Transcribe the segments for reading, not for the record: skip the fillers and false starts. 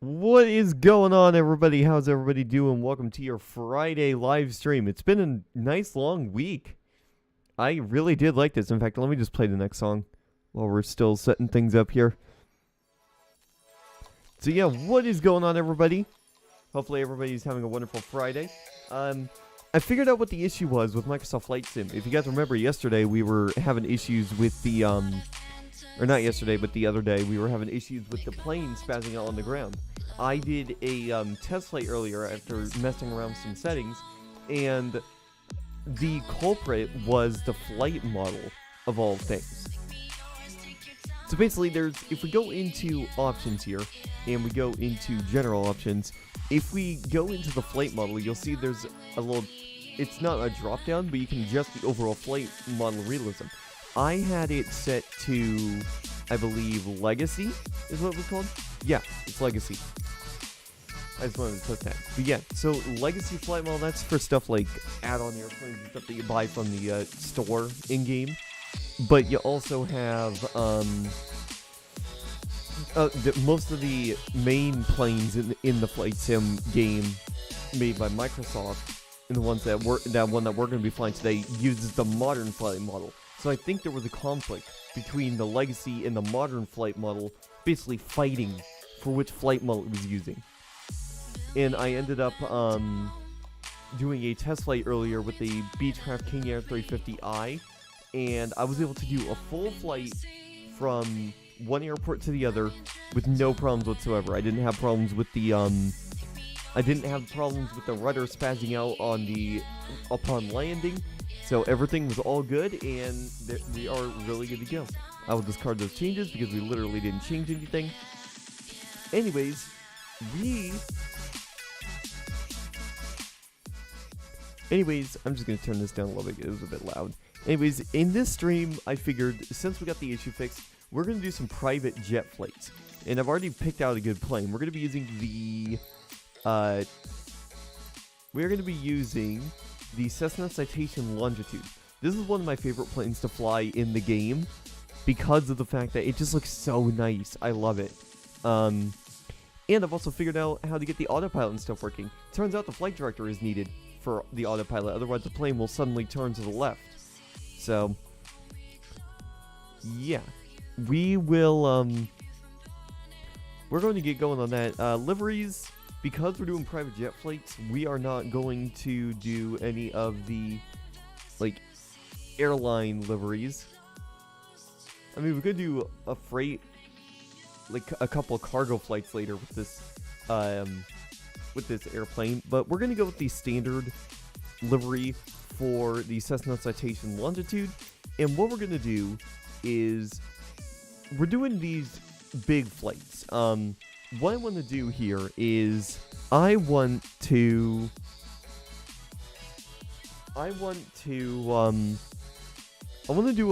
What is going on, everybody? How's everybody doing? Welcome to your Friday live stream. It's been a nice long week. I really did like this. In fact, let me just play the next song while we're still setting things up here. So yeah, what is going on, everybody? Hopefully everybody's having a wonderful Friday. I figured out what the issue was with Microsoft Flight Sim. If you guys remember, yesterday we were having issues with the, or not yesterday, but the other day, we were having issues with the plane spazzing out on the ground. I did a test flight earlier after messing around with some settings, and the culprit was the flight model of all things. So basically, if we go into options here, and we go into general options, if we go into the flight model, you'll see there's a little, it's not a drop down, but you can adjust the overall flight model realism. I had it set to, I believe, Legacy is what it was called? Yeah, it's Legacy. I just wanted to put that. But yeah, so Legacy Flight Model, that's for stuff like add-on airplanes and stuff that you buy from the store in-game. But you also have, most of the main planes in the Flight Sim game made by Microsoft, and the ones that we're going to be flying today, uses the modern flight model. So I think there was a conflict between the Legacy and the modern flight model, basically fighting for which flight model it was using. And I ended up doing a test flight earlier with the Beechcraft King Air 350i, and I was able to do a full flight from one airport to the other with no problems whatsoever. I didn't have problems with the rudder spazzing out upon landing. So everything was all good, and we are really good to go. I will discard those changes because we literally didn't change anything. Anyways, I'm just going to turn this down a little bit. It was a bit loud. Anyways, in this stream, I figured since we got the issue fixed, we're going to do some private jet flights. And I've already picked out a good plane. We're going to be using the Cessna Citation Longitude. This is one of my favorite planes to fly in the game because of the fact that it just looks so nice. I love it. And I've also figured out how to get the autopilot and stuff working. Turns out the flight director is needed for the autopilot, otherwise the plane will suddenly turn to the left. So, yeah. We will, we're going to get going on that. Liveries, because we're doing private jet flights, we are not going to do any of the, like, airline liveries. I mean, we could do a freight, like a couple of cargo flights later with this airplane, but we're going to go with the standard livery for the Cessna Citation Longitude. And what we're going to do is we're doing these big flights. What I want to do here is I want to do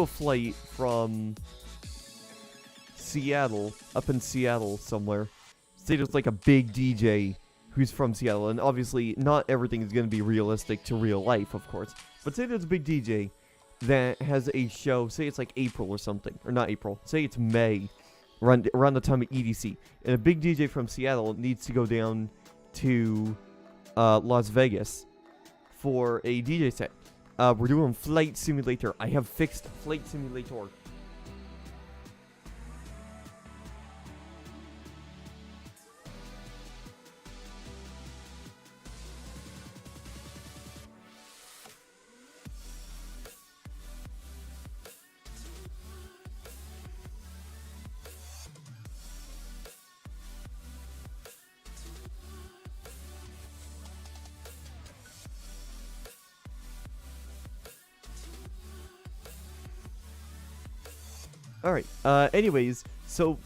a flight from Seattle, up in Seattle somewhere. Say there's like a big DJ who's from Seattle, and obviously not everything is going to be realistic to real life, of course. But say there's a big DJ that has a show, say it's like April or something, or not April, say it's May, around the time of EDC, and a big DJ from Seattle needs to go down to Las Vegas for a DJ set. We're doing Flight Simulator. I have fixed Flight Simulator. Alright, anyways, so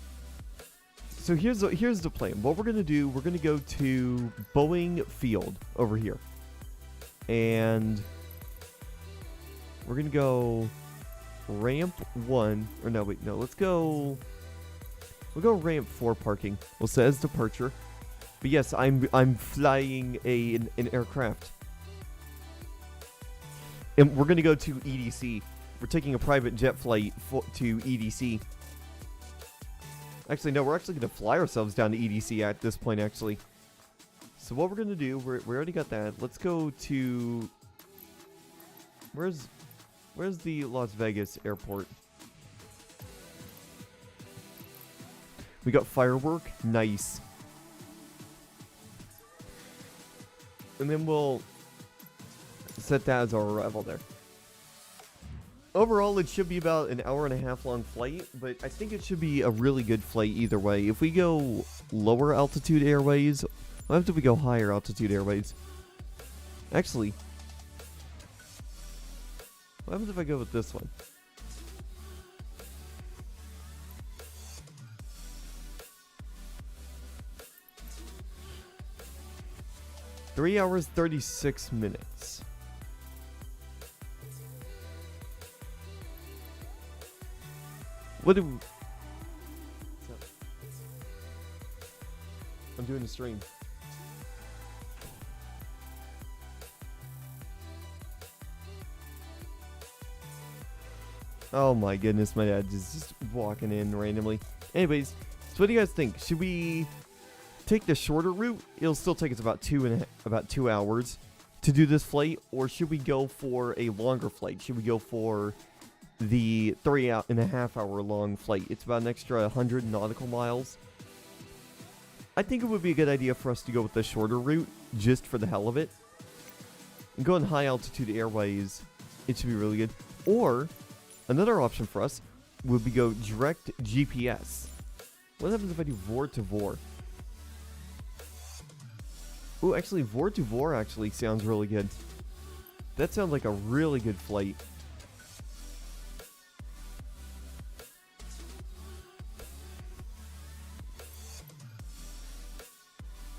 here's the plan. What we're going to do, we're going to go to Boeing Field over here. And we're going to go ramp 1, or no, wait, no, we'll go ramp 4 parking. We'll set as departure. But yes, I'm flying an aircraft. And we're going to go to EDC. We're taking a private jet flight to EDC. Actually, no, we're actually going to fly ourselves down to EDC at this point, actually. So what we're going to do, we already got that. Let's go to... Where's the Las Vegas airport? We got firework. Nice. And then we'll set that as our arrival there. Overall, it should be about an hour and a half long flight, but I think it should be a really good flight either way. If we go lower altitude airways, what happens if we go higher altitude airways? Actually, what happens if I go with this one? Three hours, 36 minutes. What do we... I'm doing a stream. Oh my goodness, my dad is just walking in randomly. Anyways, so what do you guys think? Should we take the shorter route? It'll still take us about 2 hours to do this flight, or should we go for a longer flight? Should we go for the 3.5 hour long flight? It's about an extra 100 nautical miles. I think it would be a good idea for us to go with the shorter route, just for the hell of it. And go in high altitude airways, it should be really good. Or another option for us would be go direct GPS. What happens if I do VOR to VOR? Ooh, actually, VOR to VOR actually sounds really good. That sounds like a really good flight.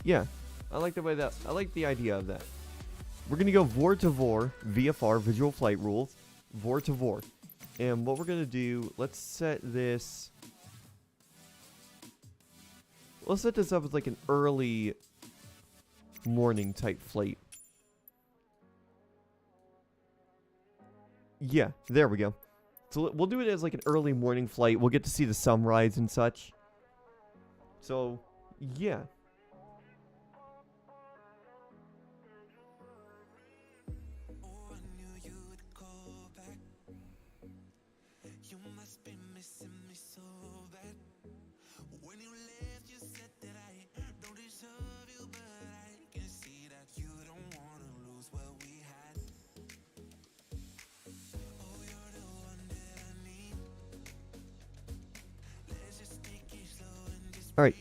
Yeah, I like the idea of that. We're gonna go VOR to VOR, VFR, Visual Flight Rules, VOR to VOR. And what we're gonna do, let's set this up as like an early morning type flight. Yeah, there we go. So we'll do it as like an early morning flight. We'll get to see the sunrise and such. So, yeah. Alright,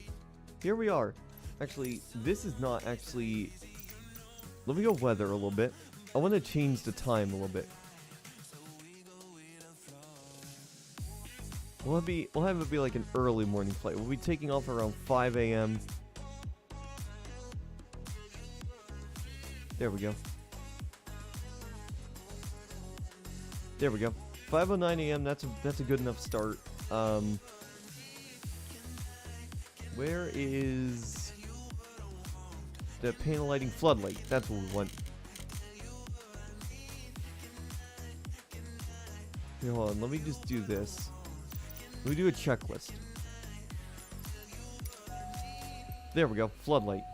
here we are. Actually, this is not actually... Let me go weather a little bit. I want to change the time a little bit. We'll have it be like an early morning flight. We'll be taking off around 5 a.m. There we go. There we go. 5:09 a.m. That's a good enough start. Where is the panel lighting floodlight? That's what we want. Here, hold on. Let me just do this. Let me do a checklist. There we go. Floodlight.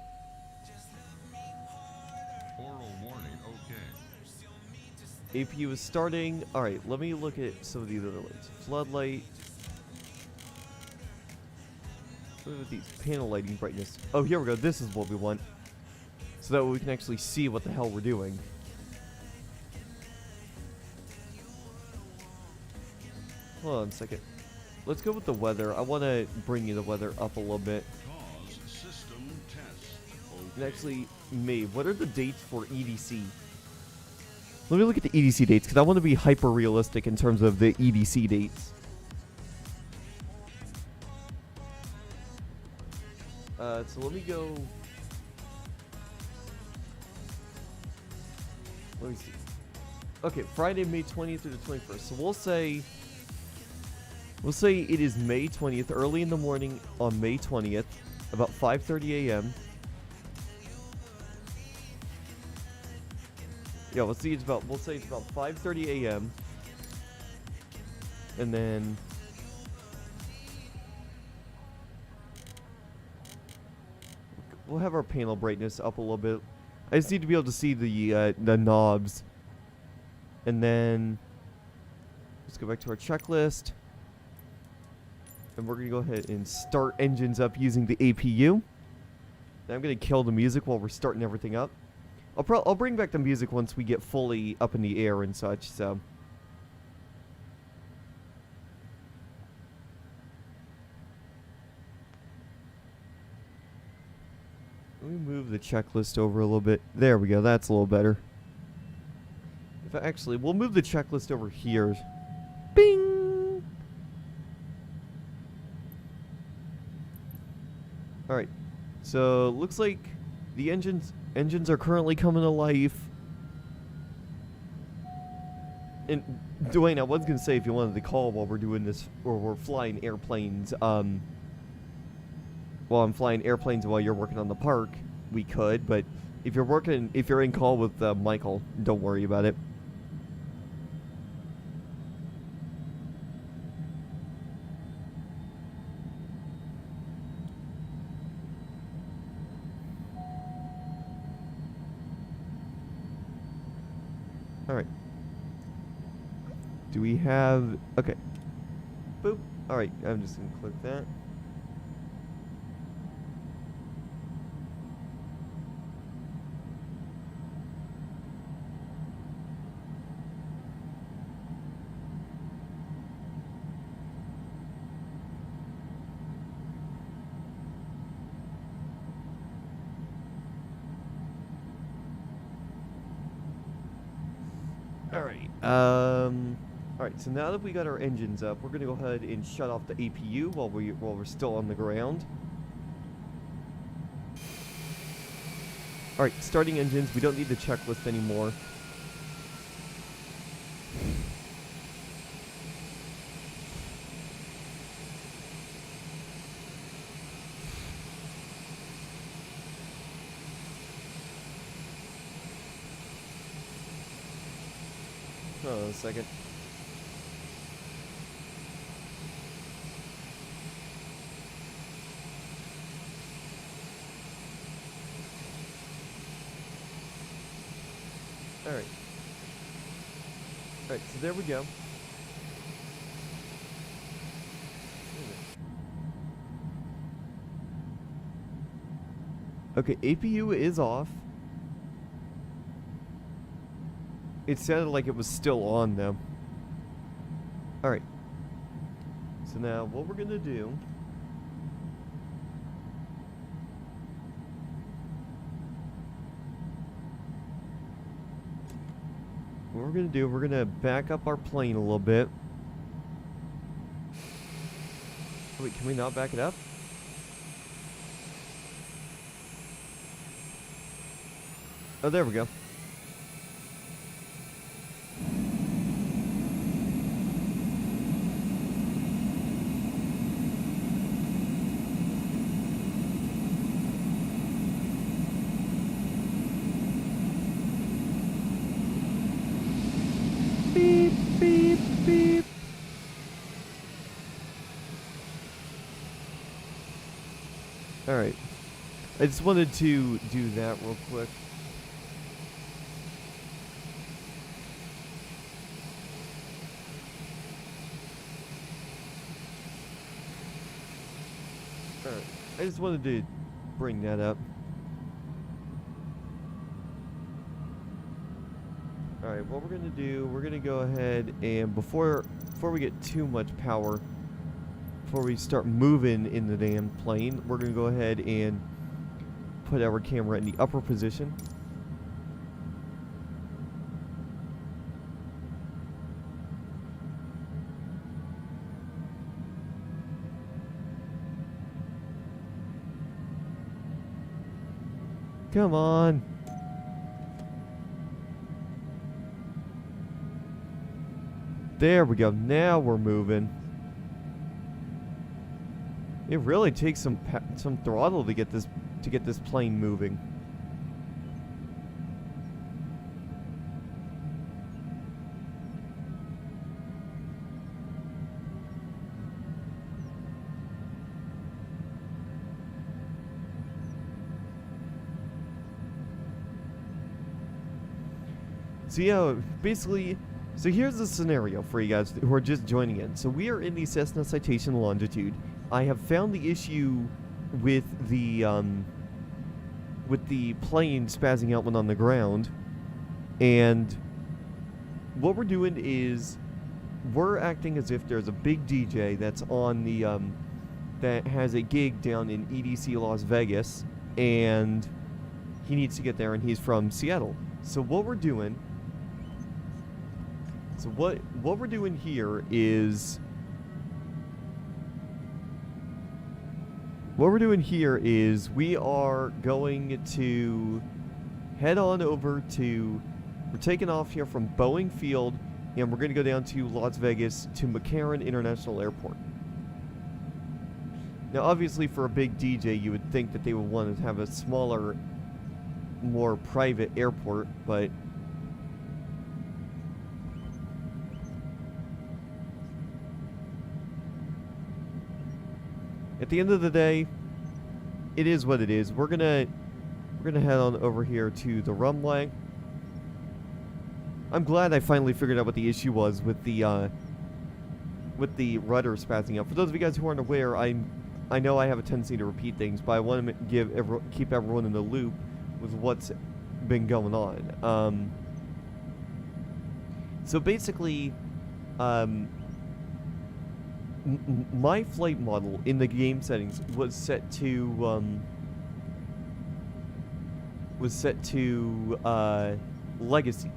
Oral warning, okay. APU is starting. Alright, let me look at some of these other lights. Floodlight. What are these? Panel lighting brightness. Oh, here we go. This is what we want. So that way we can actually see what the hell we're doing. Hold on a second. Let's go with the weather. I want to bring you the weather up a little bit. Cause system test. Okay. And actually, what are the dates for EDC? Let me look at the EDC dates, because I want to be hyper realistic in terms of the EDC dates. So let me go. Let me see. Okay, Friday, May 20th through the 21st. So we'll say it is May 20th, early in the morning on May 20th, about 5:30 a.m. Yeah, we'll say it's about 5:30 a.m. And then we'll have our panel brightness up a little bit. I just need to be able to see the knobs. And then let's go back to our checklist. And we're going to go ahead and start engines up using the APU. Then I'm going to kill the music while we're starting everything up. I'll bring back the music once we get fully up in the air and such, so. Let me move the checklist over a little bit. There we go, that's a little better. Actually, we'll move the checklist over here. Bing! Alright, so looks like the engines are currently coming to life. And Dwayne, I was gonna say if you wanted to call while we're doing this, or we're flying airplanes, while I'm flying airplanes while you're working on the park, we could, but if you're in call with Michael, don't worry about it. Alright. Do we have... Okay. Boop. Alright, I'm just going to click that. Alright, so now that we got our engines up, we're gonna go ahead and shut off the APU while we're still on the ground. Alright, starting engines, we don't need the checklist anymore. Hold on a second. Alright. Alright, so there we go. Okay, APU is off. It sounded like it was still on, though. Alright. So now, what we're gonna do... we're gonna back up our plane a little bit. Wait, can we not back it up? Oh, there we go. Beep, beep, beep. Alright. I just wanted to do that real quick. Alright. I just wanted to bring that up. Alright, what we're going to do, we're going to go ahead and before we get too much power, before we start moving in the damn plane, we're going to go ahead and put our camera in the upper position. Come on. There we go. Now we're moving. It really takes some throttle to get this plane moving. So yeah, basically, so here's the scenario for you guys who are just joining in. So we are in the Cessna Citation Longitude. I have found the issue with the plane spazzing out when on the ground, and what we're doing is we're acting as if there's a big DJ that's on the that has a gig down in EDC Las Vegas, and he needs to get there, and he's from Seattle. So what we're doing here is we are going to head on over to, we're taking off here from Boeing Field, and we're going to go down to Las Vegas to McCarran International Airport. Now obviously for a big DJ you would think that they would want to have a smaller, more private airport, but at the end of the day, it is what it is. We're gonna head on over here to the runway. I'm glad I finally figured out what the issue was with the rudder spazzing out. For those of you guys who aren't aware, I know I have a tendency to repeat things, but I want to keep everyone in the loop with what's been going on. So basically, my flight model in the game settings was set to legacy,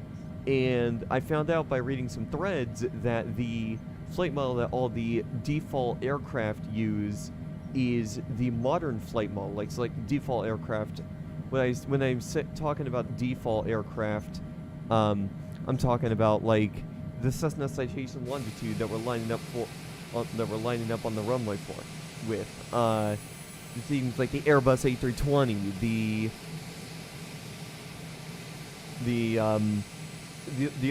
and I found out by reading some threads that the flight model that all the default aircraft use is the modern flight model. Like, so like the default aircraft, when I'm talking about default aircraft, I'm talking about like the Cessna Citation Longitude that we're lining up on the runway with. Things like the Airbus A320, the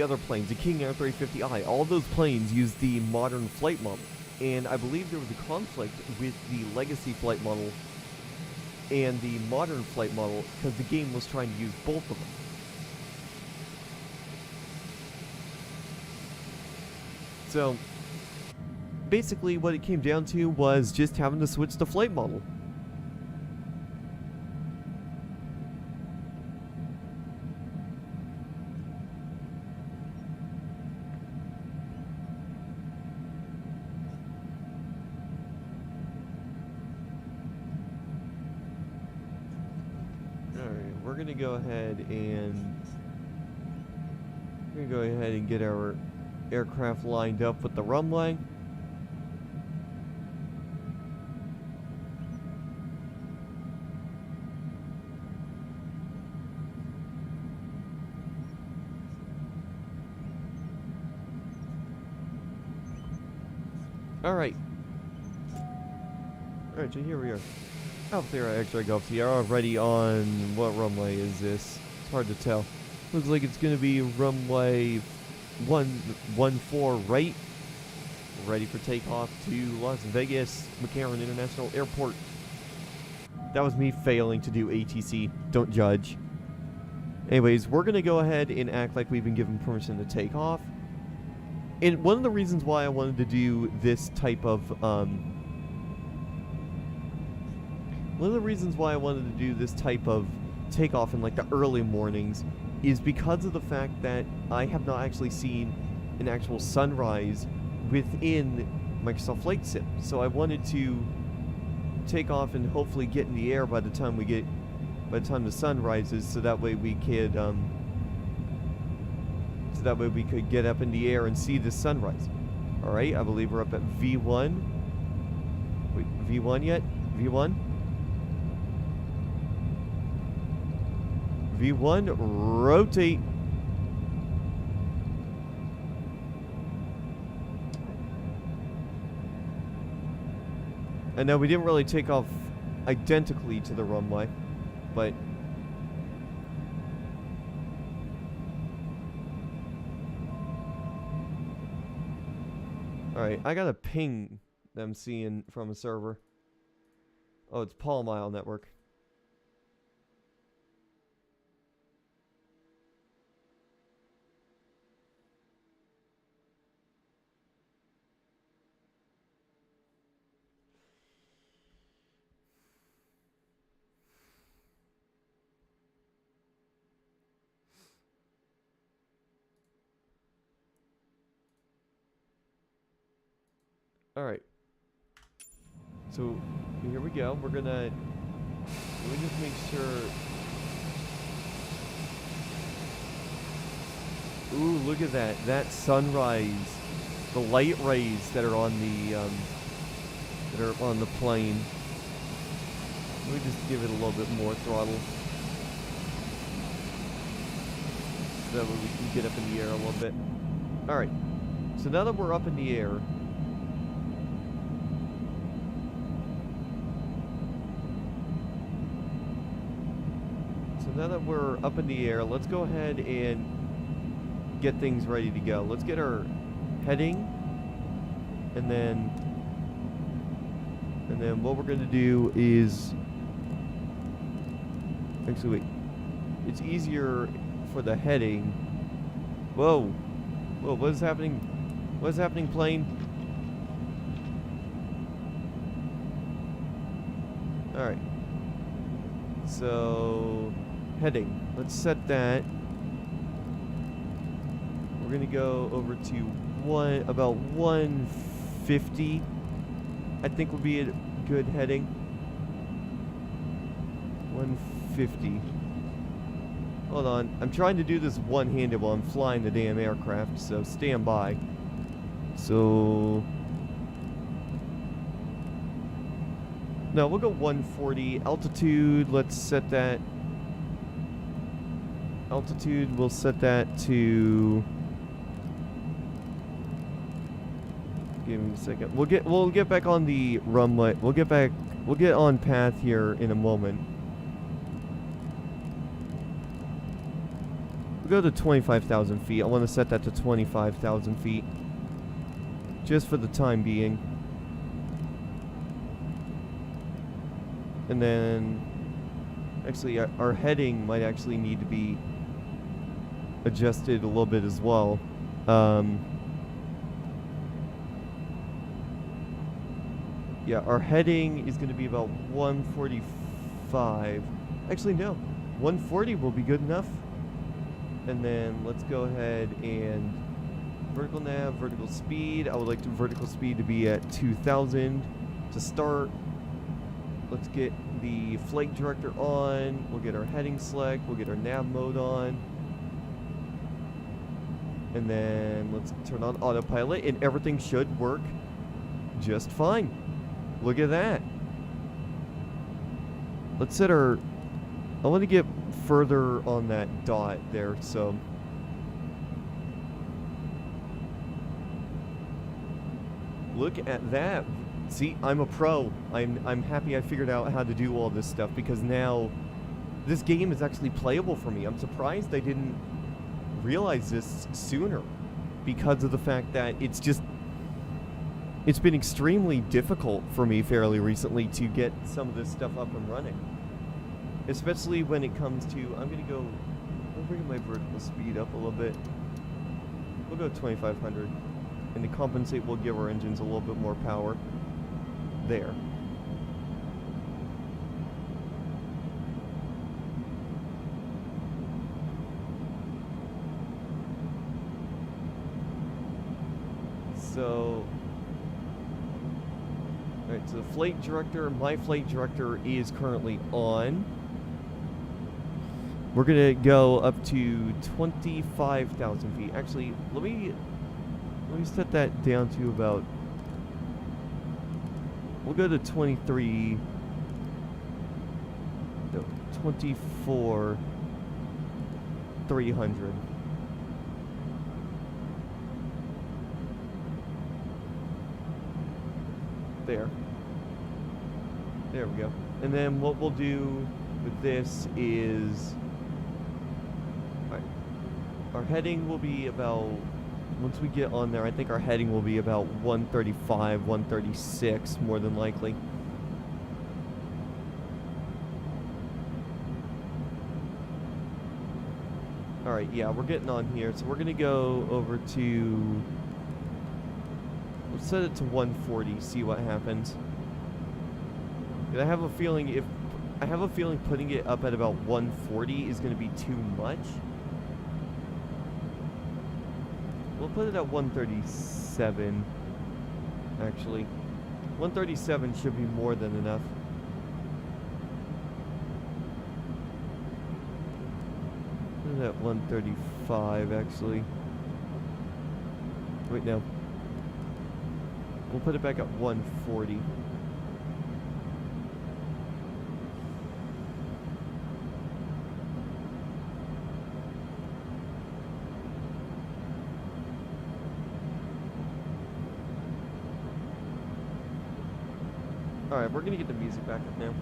other planes, the King Air 350i, all those planes use the modern flight model. And I believe there was a conflict with the legacy flight model and the modern flight model because the game was trying to use both of them. So basically what it came down to was just having to switch the flight model. We're gonna go ahead and get our aircraft lined up with the runway. Alright, so here we are. Alpha Sierra X-Ray Golf Sierra already on, what runway is this? It's hard to tell. Looks like it's going to be runway 114 right. Ready for takeoff to Las Vegas McCarran International Airport. That was me failing to do ATC. Don't judge. Anyways, we're going to go ahead and act like we've been given permission to take off. And one of the reasons why I wanted to do this type of takeoff in like the early mornings is because of the fact that I have not actually seen an actual sunrise within Microsoft Flight Sim. So I wanted to take off and hopefully get in the air by the time the sun rises, so that way we could get up in the air and see the sunrise. All right, I believe we're up at V1. Wait, V1 yet? V1? V1, rotate. And now we didn't really take off identically to the runway, but alright, I got a ping that I'm seeing from a server. Oh, it's Paul Mile Network. Alright. So, here we go. We're gonna... Let me just make sure... Ooh, look at that. That sunrise. The light rays that are on the, plane. Let me just give it a little bit more throttle. So that way we can get up in the air a little bit. Alright. So now that we're up in the air... Now that we're up in the air, let's go ahead and get things ready to go. Let's get our heading, and then what we're gonna do is actually wait. It's easier for the heading. Whoa, whoa! What is happening? What is happening, plane? All right. So. Heading. Let's set that. We're gonna go over to about 150. I think would be a good heading. 150. Hold on. I'm trying to do this one-handed while I'm flying the damn aircraft, so stand by. So... No, we'll go 140. Altitude, let's set that... Altitude, we'll set that to... Give me a second. We'll get back on the runway. We'll get on path here in a moment. We'll go to 25,000 feet. I want to set that to 25,000 feet. Just for the time being. And then... Actually, our heading might actually need to be adjusted a little bit as well. Yeah, our heading is going to be about 145. Actually, no. 140 will be good enough. And then let's go ahead and vertical nav, vertical speed. I would like the vertical speed to be at 2,000 to start. Let's get the flight director on. We'll get our heading select. We'll get our nav mode on. And then let's turn on autopilot, and everything should work just fine. Look at that. Let's set our... I want to get further on that dot there, so... Look at that. See, I'm a pro. I'm happy I figured out how to do all this stuff, because now this game is actually playable for me. I'm surprised I didn't realize this sooner, because of the fact that it's been extremely difficult for me fairly recently to get some of this stuff up and running. Especially when it comes to, I'm bringing my vertical speed up a little bit. We'll go 2,500. And to compensate, we'll give our engines a little bit more power. There. So, alright, so the flight director, my flight director is currently on. We're gonna go up to 25,000 feet. Actually, let me set that down to about... We'll go to 23... No, 24,300. There. There we go. And then what we'll do with this is... Alright. Our heading will be about... Once we get on there, I think our heading will be about 135, 136, more than likely. Alright, yeah, we're getting on here. So we're going to go over to... We'll set it to 140, see what happens. And I have a feeling putting it up at about 140 is going to be too much. We'll put it at 137. actually. 137 should be more than enough. Put it at 135, actually. Wait, no. We'll put it back at 140. Alright, we're gonna get the music back up now.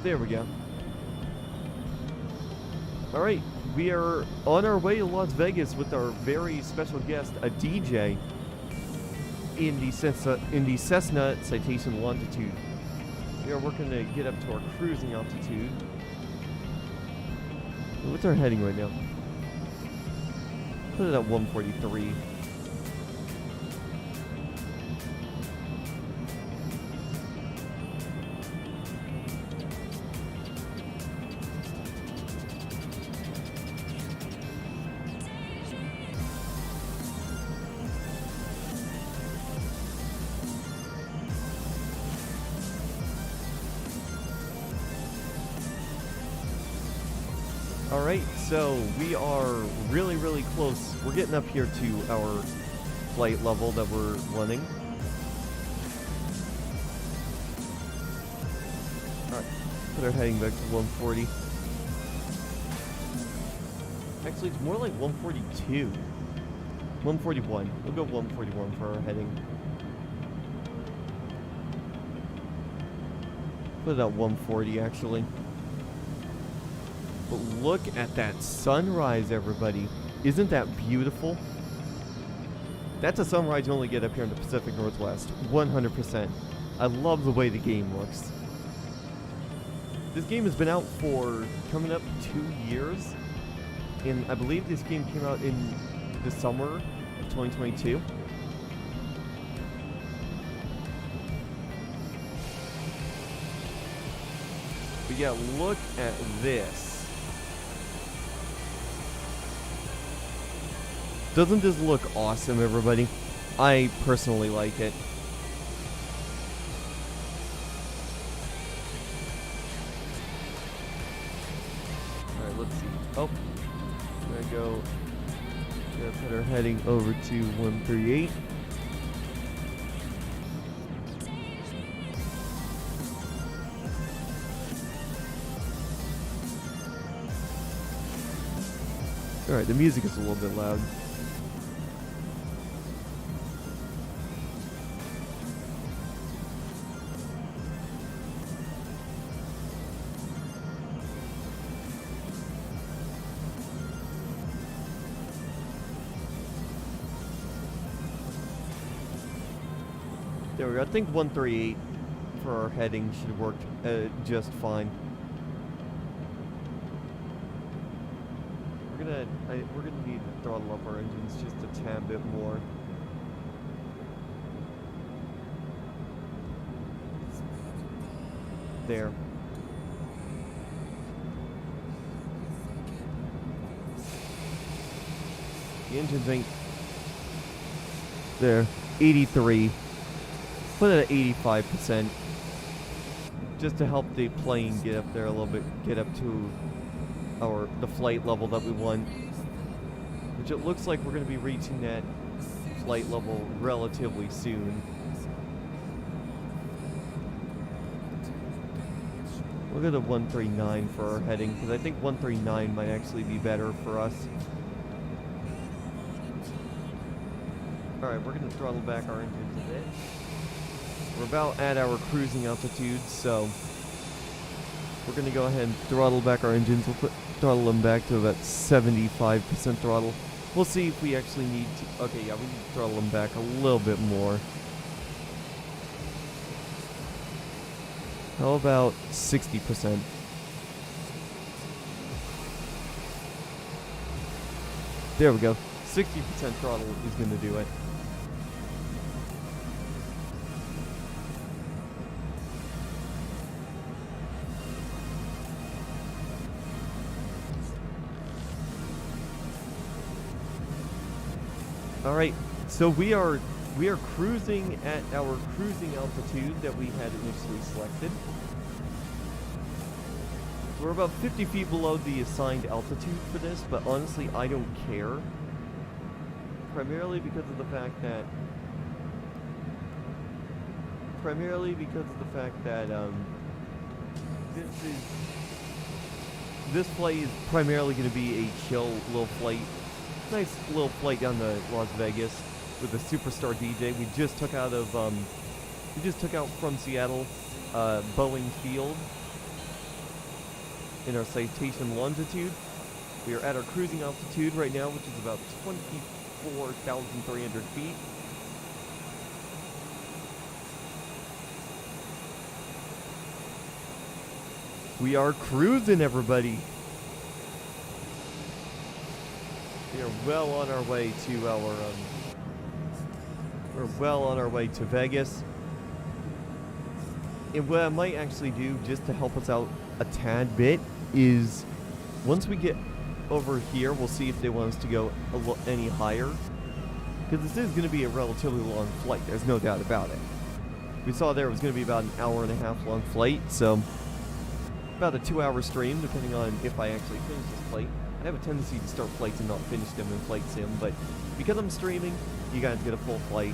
There we go. Alright, we are on our way to Las Vegas with our very special guest, a DJ, in the Cessna Citation Longitude. We are working to get up to our cruising altitude. What's our heading right now? Put it at 143. Alright, so we are really close. We're getting up here to our flight level that we're running. Alright, put our heading back to 140. Actually, it's more like 142. 141. We'll go 141 for our heading. Put it at 140, actually. But look at that sunrise, everybody. Isn't that beautiful? That's a sunrise you only get up here in the Pacific Northwest. 100%. I love the way the game looks. This game has been out for coming up 2 years. And I believe this game came out in the summer of 2022. But yeah, look at this. Doesn't this look awesome, everybody? I personally like it. Alright, let's see. Oh, I'm gonna go. Gotta put our heading over to 138. Alright, the music is a little bit loud. There we go. I think 138 for our heading should work just fine. We're gonna need to throttle up our engines just a tad bit more. There. The engines ain't there. 83. Put it at 85%. Just to help the plane get up there a little bit, get up to the flight level that we want. Which it looks like we're going to be reaching that flight level relatively soon. We'll go to 139 for our heading, because I think 139 might actually be better for us. Alright, we're going to throttle back our engines a bit. We're about at our cruising altitude, so we're going to go ahead and throttle back our engines. We'll throttle them back to about 75% throttle. We'll see if we actually need to. Okay, yeah, we need to throttle them back a little bit more. How about 60%? There we go. 60% throttle is going to do it. All right, so we are cruising at our cruising altitude that we had initially selected. We're about 50 feet below the assigned altitude for this, but honestly, I don't care. Primarily because of the fact that this flight is primarily going to be a chill little flight. Nice little flight down to Las Vegas with a superstar DJ. We just took out from Seattle, Boeing Field in our Citation Longitude. We are at our cruising altitude right now, which is about 24,300 feet. We are cruising, everybody. We are well on our way to our we're well on our way to Vegas. And what I might actually do, just to help us out a tad bit, is once we get over here, we'll see if they want us to go any higher. Because this is going to be a relatively long flight, there's no doubt about it. We saw there it was going to be about an hour and a half long flight, so about a 2-hour stream, depending on if I actually finish this flight. I have a tendency to start flights and not finish them in Flight Sim, but because I'm streaming, you guys get a full flight.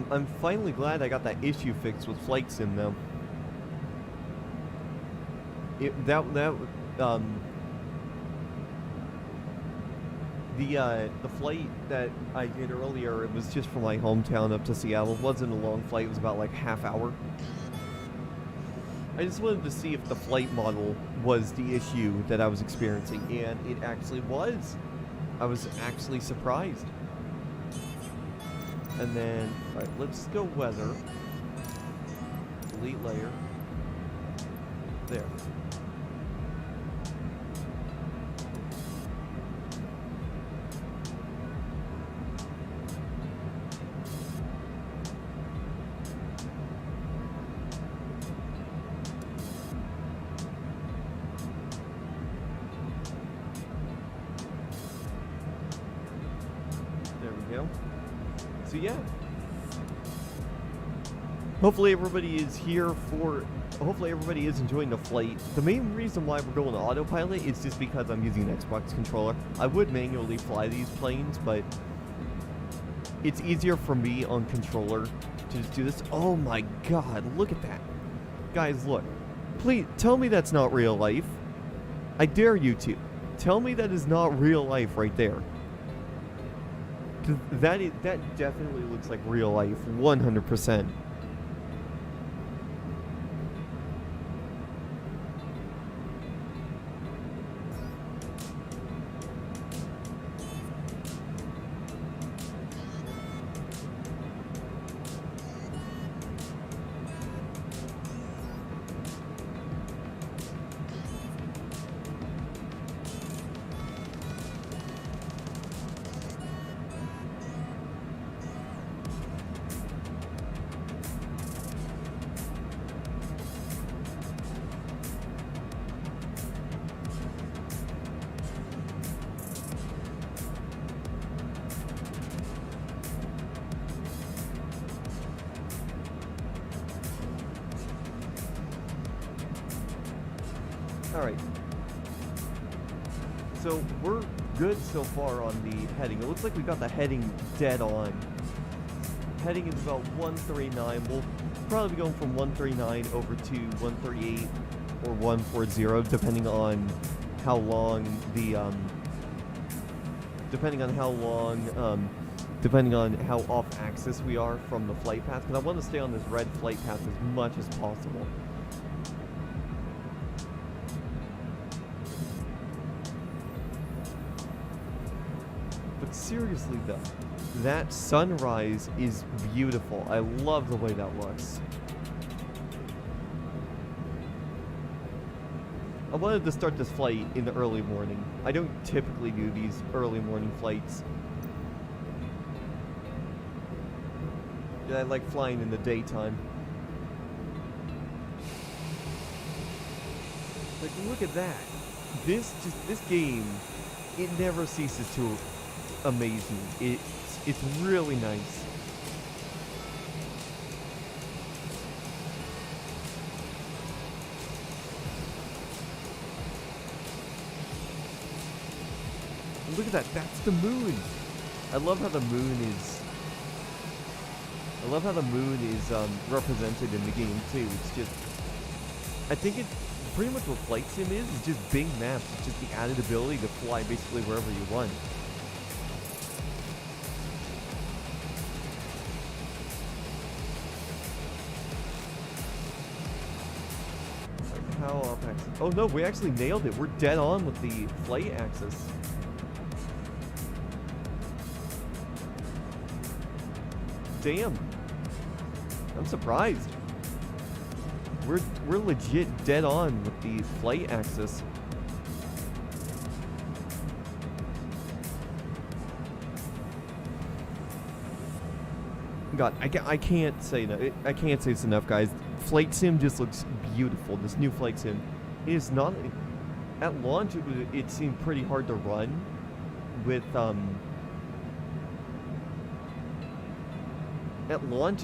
I'm finally glad I got that issue fixed with Flight Sim, though. The flight that I did earlier, it was just from my hometown up to Seattle. It wasn't a long flight, it was about like half hour. I just wanted to see if the flight model was the issue that I was experiencing, and it actually was. I was actually surprised. And then, alright, let's go weather. Delete layer. There. There we go. So yeah, hopefully everybody is enjoying the flight. The main reason why we're going to autopilot is just because I'm using an Xbox controller. I would manually fly these planes, but it's easier for me on controller to just do this. Oh my god, look at that. Guys, look. Please, tell me that's not real life. I dare you to. Tell me that is not real life right there. That definitely looks like real life, 100%. Alright. So we're good so far on the heading. It looks like we got the heading dead on. Heading is about 139. We'll probably be going from 139 over to 138 or 140, depending on how long depending on how off axis we are from the flight path, because I want to stay on this red flight path as much as possible. But seriously though, that sunrise is beautiful. I love the way that looks. I wanted to start this flight in the early morning. I don't typically do these early morning flights. I like flying in the daytime. Like, look at that. This game, it never ceases to amaze me. It's really nice. Look at that. That's the moon. I love how the moon is. I love how the moon is represented in the game too. It's just, I think it pretty much what Flight Sim is just Bing Maps. It's just the added ability to fly basically wherever you want. Like how up axis? Oh no, we actually nailed it. We're dead on with the flight axis. Damn. I'm surprised. We're legit dead on with the flight axis. God, I can't say that. I can't say this enough, guys. Flight Sim just looks beautiful. This new Flight Sim is not at launch. It seemed pretty hard to run with At launch,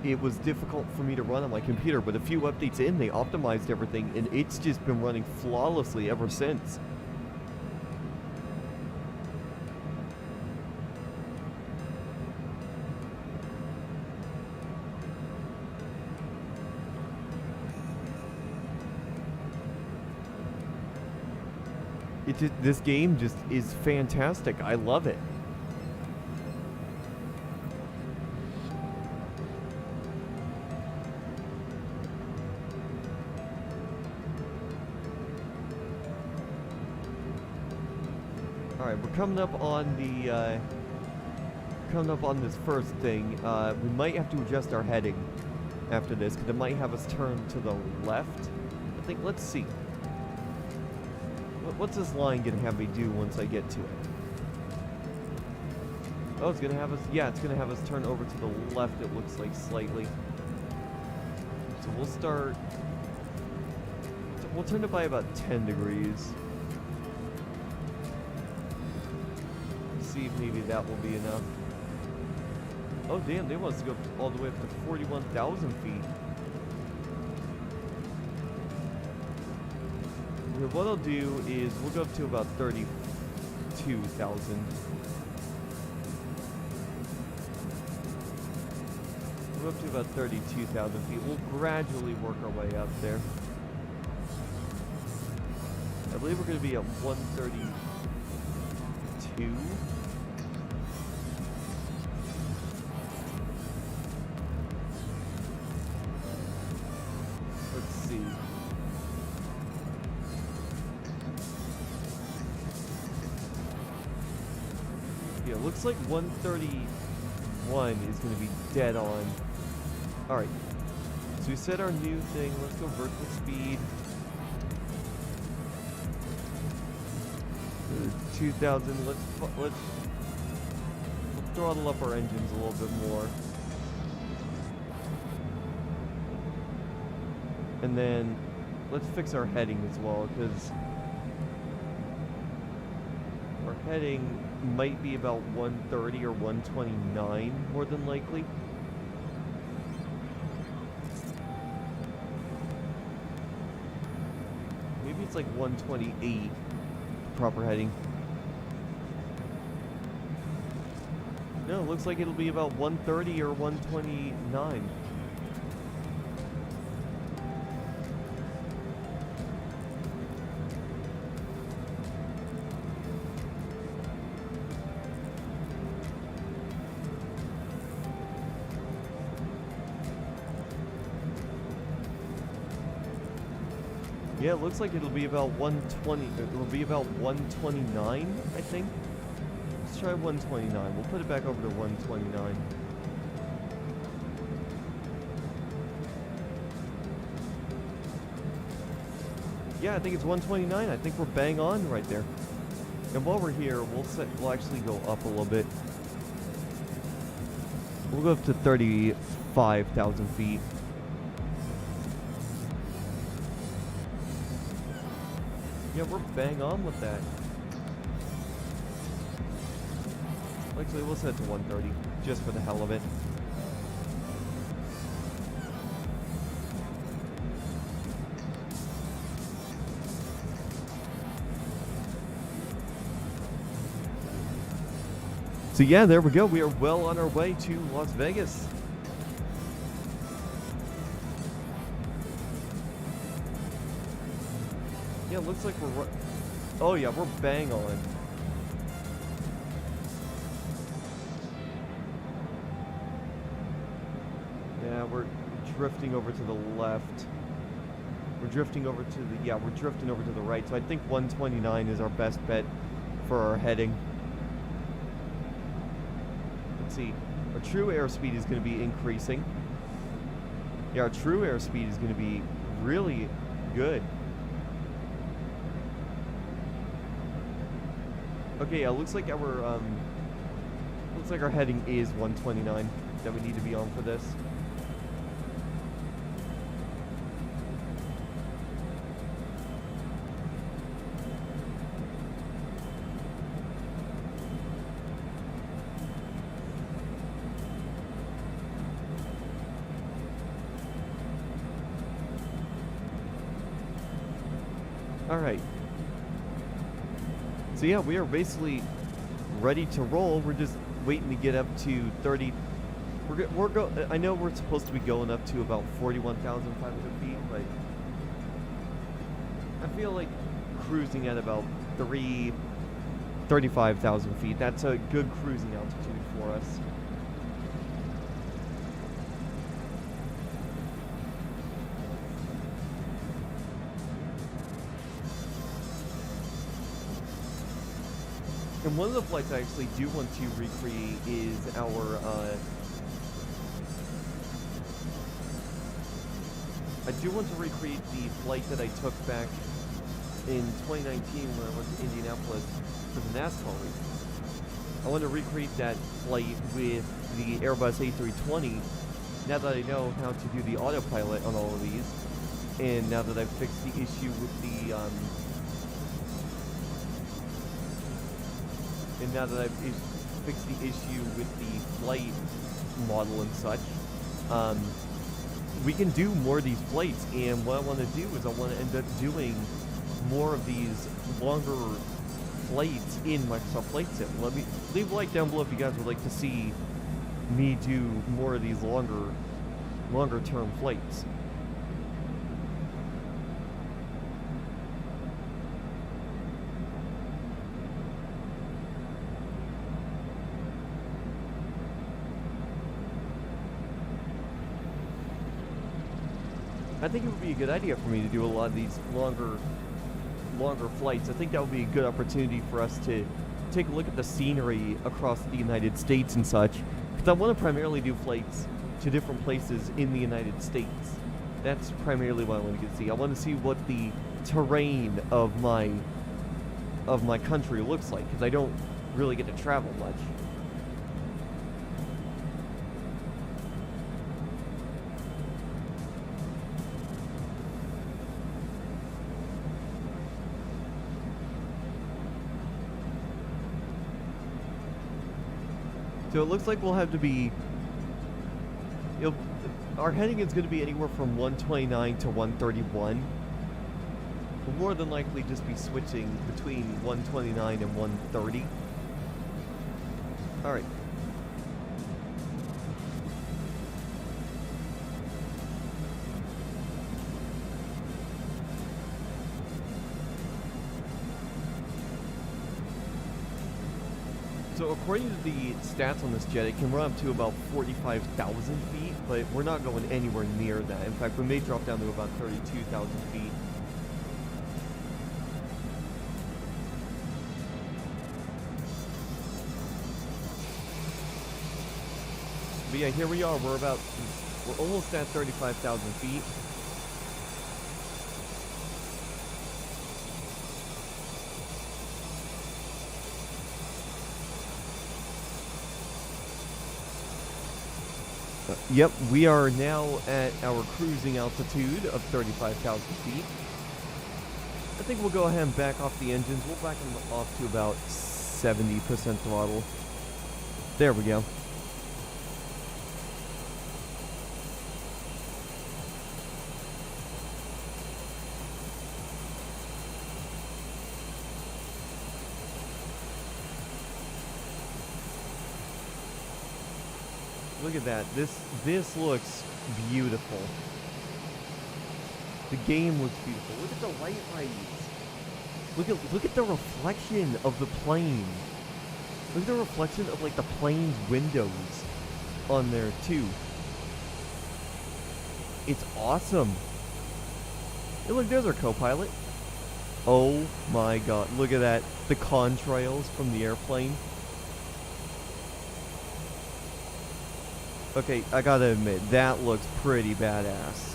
it was difficult for me to run on my computer, but a few updates in, they optimized everything, and it's just been running flawlessly ever since. This game just is fantastic. I love it. Alright, we're coming up on this first thing. We might have to adjust our heading after this, because it might have us turn to the left. I think, let's see. What's this line gonna have me do once I get to it? Oh, it's gonna have us, yeah, it's gonna have us turn over to the left, it looks like, slightly. So we'll turn it by about 10 degrees. See if maybe that will be enough. Oh damn, they want us to go all the way up to 41,000 feet. What I'll do is we'll go up to about 32,000. We'll go up to about 32,000 feet. We'll gradually work our way up there. I believe we're going to be at 132. Let's see. Yeah, looks like 131 is going to be dead on. Alright. So we set our new thing. Let's go vertical speed. 2,000. Let's throttle up our engines a little bit more. And then let's fix our heading as well, because our heading might be about 130 or 129 more than likely. Maybe it's like 128 proper heading. No, it looks like it'll be about 130 or 129. Yeah, it looks like it'll be about 120. It'll be about 129, I think. Let's try 129. We'll put it back over to 129. Yeah, I think it's 129. I think we're bang on right there. And while we're here, we'll actually go up a little bit. We'll go up to 35,000 feet. Yeah, we're bang on with that. Actually, we'll set it to 130, just for the hell of it. So yeah, there we go. We are well on our way to Las Vegas. Yeah, looks like we're... Oh yeah, we're bang on. Yeah, we're drifting over to the left. We're drifting over to the... Yeah, we're drifting over to the right. So I think 129 is our best bet for our heading. Let's see. Our true airspeed is going to be increasing. Yeah, our true airspeed is going to be really good. Okay, yeah, looks like our heading is 129 that we need to be on for this. All right. So yeah, we are basically ready to roll. We're just waiting to get up to 30. I know we're supposed to be going up to about 41,500 feet, but I feel like cruising at about 35,000 feet. That's a good cruising altitude for us. And one of the flights I actually do want to recreate is our, I do want to recreate the flight that I took back in 2019 when I went to Indianapolis for the NASCAR race. I want to recreate that flight with the Airbus A320 now that I know how to do the autopilot on all of these, and now that I've fixed the issue with the, and now that I've fixed the issue with the flight model and such, we can do more of these flights. And what I want to do is I want to end up doing more of these longer flights in Microsoft Flight Sim. Let me leave a like down below if you guys would like to see me do more of these longer term flights. I think it would be a good idea for me to do a lot of these longer flights. I think that would be a good opportunity for us to take a look at the scenery across the United States and such. Because I want to primarily do flights to different places in the United States. That's primarily what I want to get to see. I want to see what the terrain of my country looks like, because I don't really get to travel much. So it looks like we'll have to be, our heading is going to be anywhere from 129 to 131. We'll more than likely just be switching between 129 and 130. All right. So according to the stats on this jet, it can run up to about 45,000 feet, but we're not going anywhere near that. In fact, we may drop down to about 32,000 feet. But yeah, here we are. We're almost at 35,000 feet. Yep, we are now at our cruising altitude of 35,000 feet. I think we'll go ahead and back off the engines. We'll back them off to about 70% throttle. There we go. Look at that. This looks beautiful. The game looks beautiful. Look at the light rays. Look at the reflection of the plane. Look at the reflection of like the plane's windows on there too. It's awesome. Hey, look, there's our co-pilot. Oh my god, look at that. The contrails from the airplane. Okay, I gotta admit, that looks pretty badass.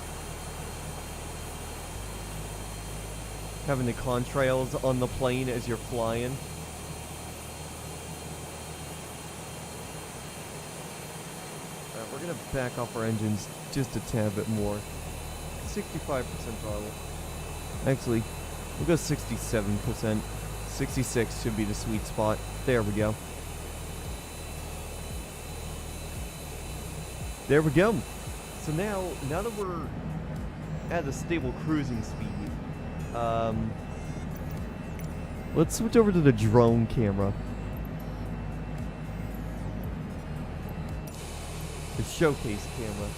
Having the contrails on the plane as you're flying. Alright, we're gonna back off our engines just a tad bit more. 65% throttle. Actually, we'll go 67%. 66 should be the sweet spot. There we go. There we go. So now that we're at a stable cruising speed, let's switch over to the drone camera. The showcase camera.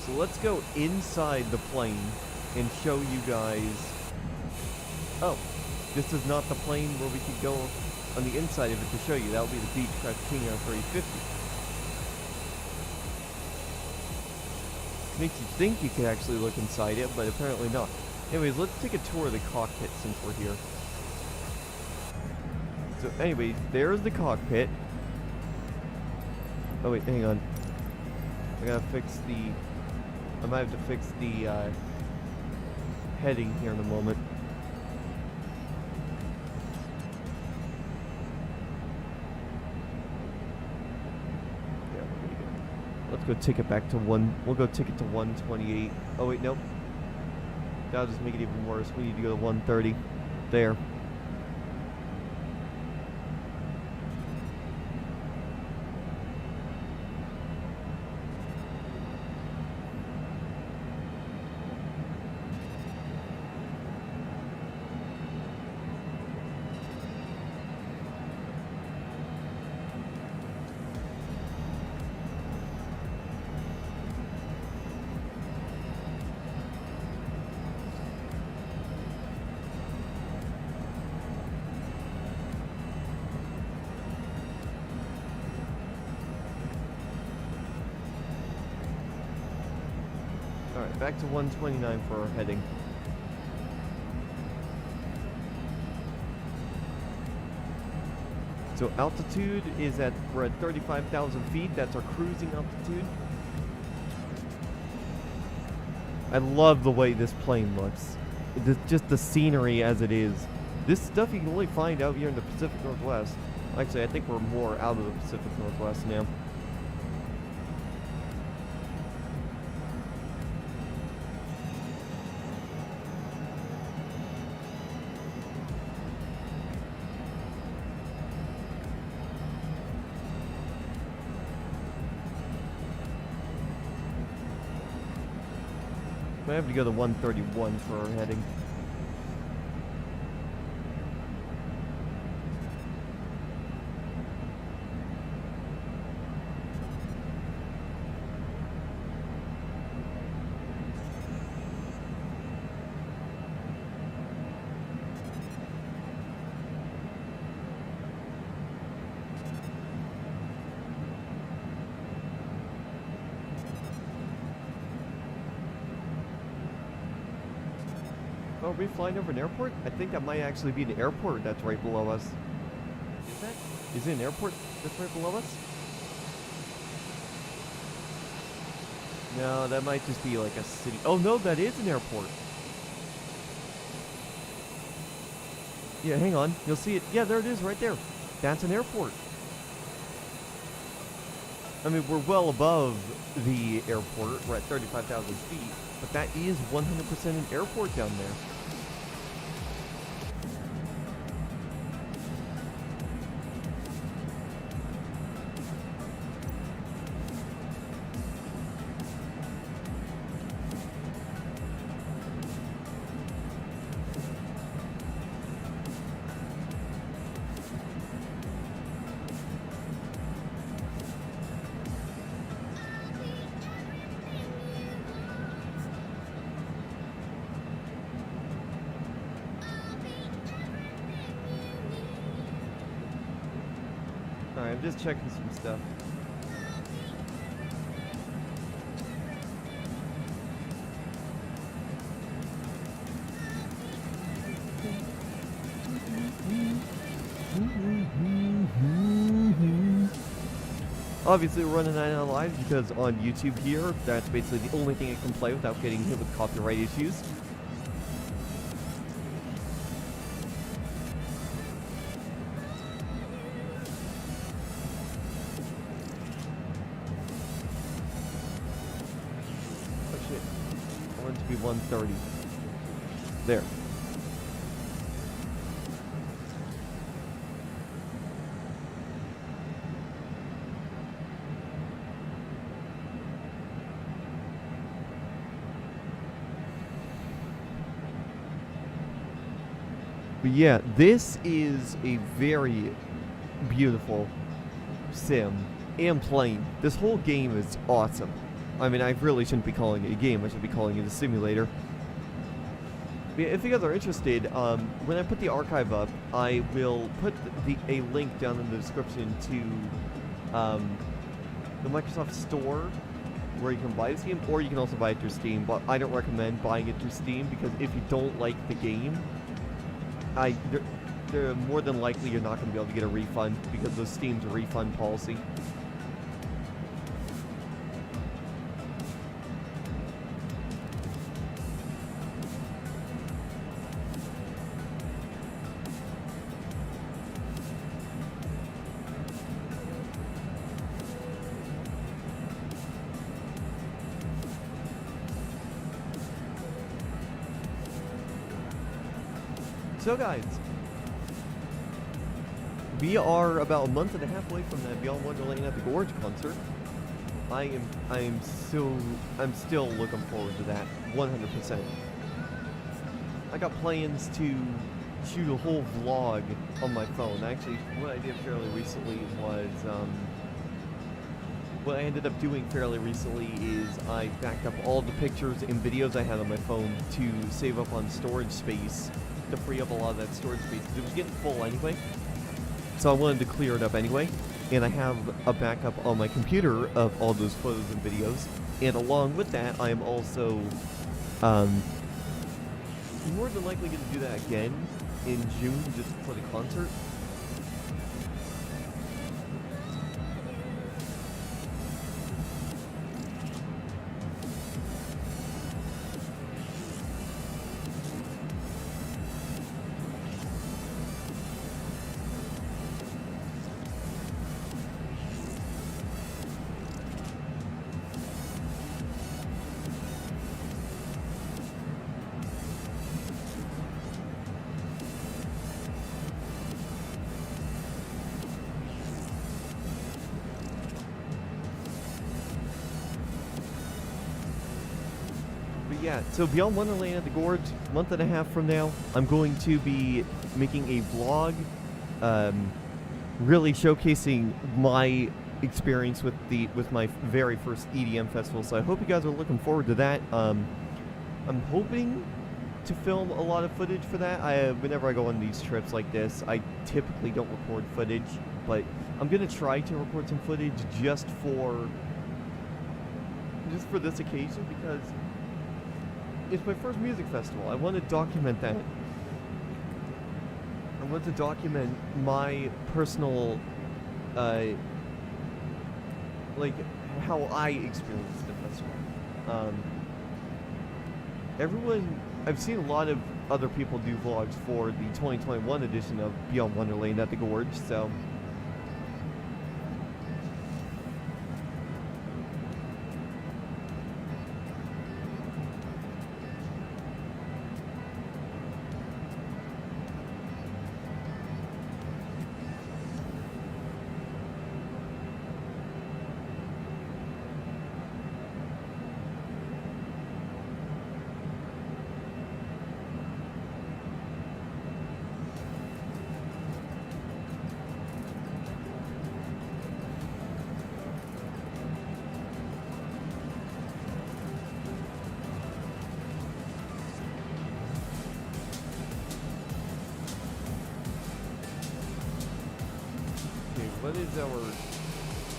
So let's go inside the plane and show you guys. Oh, this is not the plane where we could go on the inside of it to show you. That would be the Beechcraft King Air 350. Makes you think you could actually look inside it, but apparently not. Anyways, let's take a tour of the cockpit since we're here. So anyways, there's the cockpit. Oh wait, hang on. I gotta fix the... I might have to fix the heading here in a moment. Let's go take it back to we'll go take it to 128. Oh wait, nope. That'll just make it even worse. We need to go to 130. There. Alright, back to 129 for our heading. So altitude is we're at 35,000 feet. That's our cruising altitude. I love the way this plane looks. Just the scenery as it is. This stuff you can only find out here in the Pacific Northwest. Actually, I think we're more out of the Pacific Northwest now. Might have to go to 131 for our heading. Oh, are we flying over an airport? I think that might actually be the airport that's right below us. Is that? Is it an airport that's right below us? No, that might just be like a city. Oh no, that is an airport. Yeah, hang on. You'll see it. Yeah, there it is right there. That's an airport. I mean, we're well above the airport. We're at 35,000 feet, but that is 100% an airport down there. Alright, I'm just checking some stuff. Obviously, we're running 9 out live because on YouTube here, that's basically the only thing I can play without getting hit with copyright issues. Oh shit. I want it to be 130. There. But yeah, this is a very beautiful sim and plane. This whole game is awesome. I mean, I really shouldn't be calling it a game. I should be calling it a simulator. But yeah, if you guys are interested, when I put the archive up, I will put a link down in the description to the Microsoft Store where you can buy this game, or you can also buy it through Steam. But I don't recommend buying it through Steam because if you don't like the game, they're more than likely you're not going to be able to get a refund because of Steam's refund policy. So guys, we are about a month and a half away from that Beyond Wonderland at the Gorge concert. I'm still looking forward to that 100%. I got plans to shoot a whole vlog on my phone. Actually, what I did fairly recently was what I ended up doing fairly recently is I backed up all the pictures and videos I had on my phone to save up on storage space to free up a lot of that storage space because it was getting full anyway. So I wanted to clear it up anyway, and I have a backup on my computer of all those photos and videos. And along with that, I am also more than likely going to do that again in June just for the concert. Yeah, so Beyond Wonderland at the Gorge, a month and a half from now, I'm going to be making a vlog, really showcasing my experience with my very first EDM festival. So I hope you guys are looking forward to that. I'm hoping to film a lot of footage for that. Whenever I go on these trips like this, I typically don't record footage, but I'm gonna try to record some footage just for this occasion because it's my first music festival. I want to document that. I want to document my personal, like, how I experienced the festival. I've seen a lot of other people do vlogs for the 2021 edition of Beyond Wonderland at the Gorge, so What is our...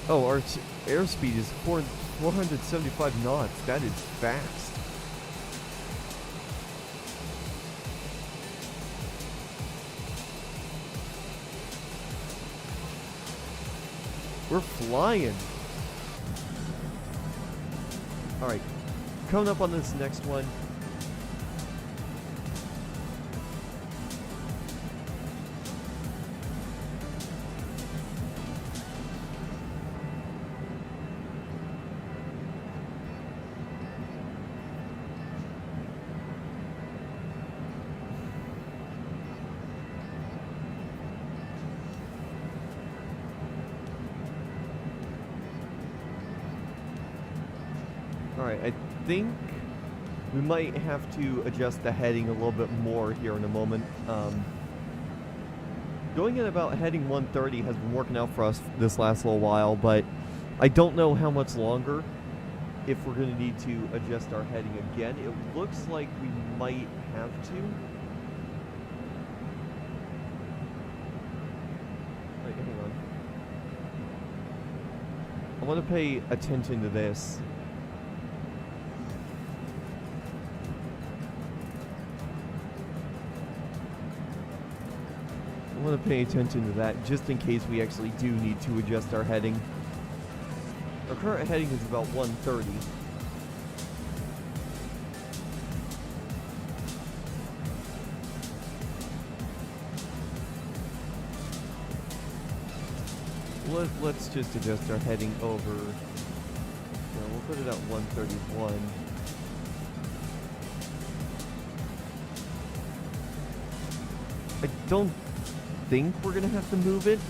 Oh, our airspeed is 475 knots. That is fast. We're flying. Alright. Coming up on this next one. Alright, I think we might have to adjust the heading a little bit more here in a moment. Going at about heading 130 has been working out for us this last little while, but I don't know how much longer if we're going to need to adjust our heading again. It looks like we might have to. Wait, hang on. I want to pay attention to this. I want to pay attention to that just in case we actually do need to adjust our heading. Our current heading is about 130. Let's just adjust our heading over. We'll put it at 131. I don't think we're gonna have to move it.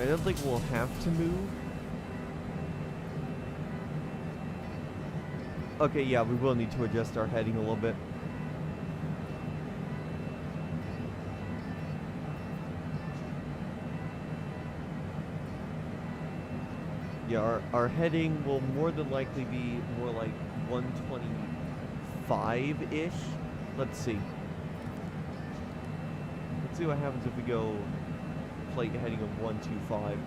I don't think we'll have to move. Okay, yeah, we will need to adjust our heading a little bit. Yeah, our heading will more than likely be more like 125-ish. Let's see. Let's see what happens if we go flight heading of 125.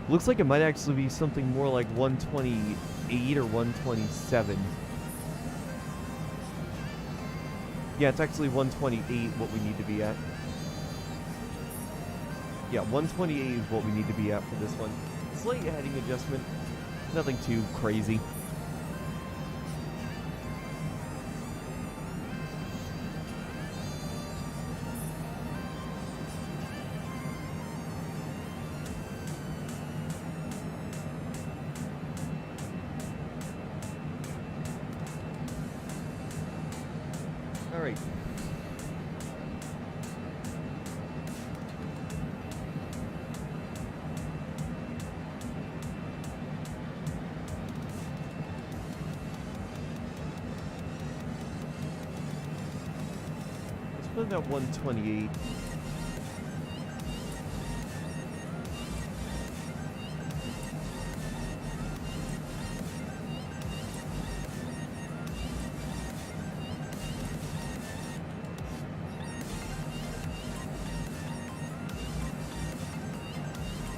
Looks like it might actually be something more like 128 or 127. Yeah, it's actually 128 what we need to be at. Yeah, 128 is what we need to be at for this one. Slight heading adjustment. Nothing too crazy. Alright. Let's put it at 128.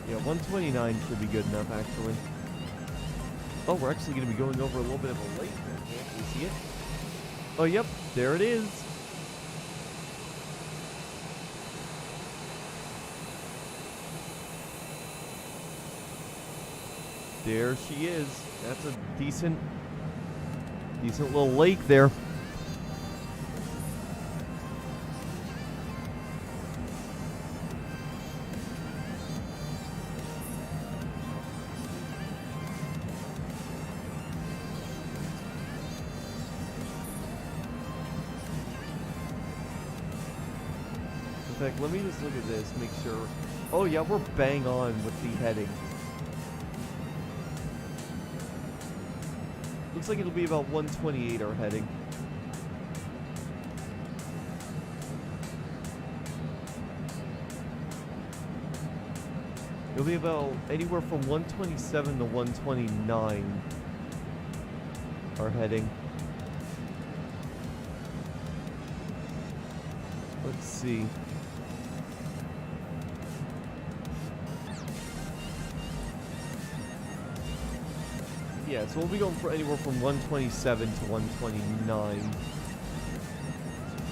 Yeah, 129 should be good enough, actually. Oh, we're actually going to be going over a little bit of a lake there. Can't you see it? Oh, yep, there it is. There she is. That's a decent little lake there. In fact, let me just look at this, make sure. Oh yeah, we're bang on with the heading. Looks like it'll be about 128 our heading. It'll be about anywhere from 127 to 129 are heading. Let's see. Yeah, so we'll be going for anywhere from 127 to 129.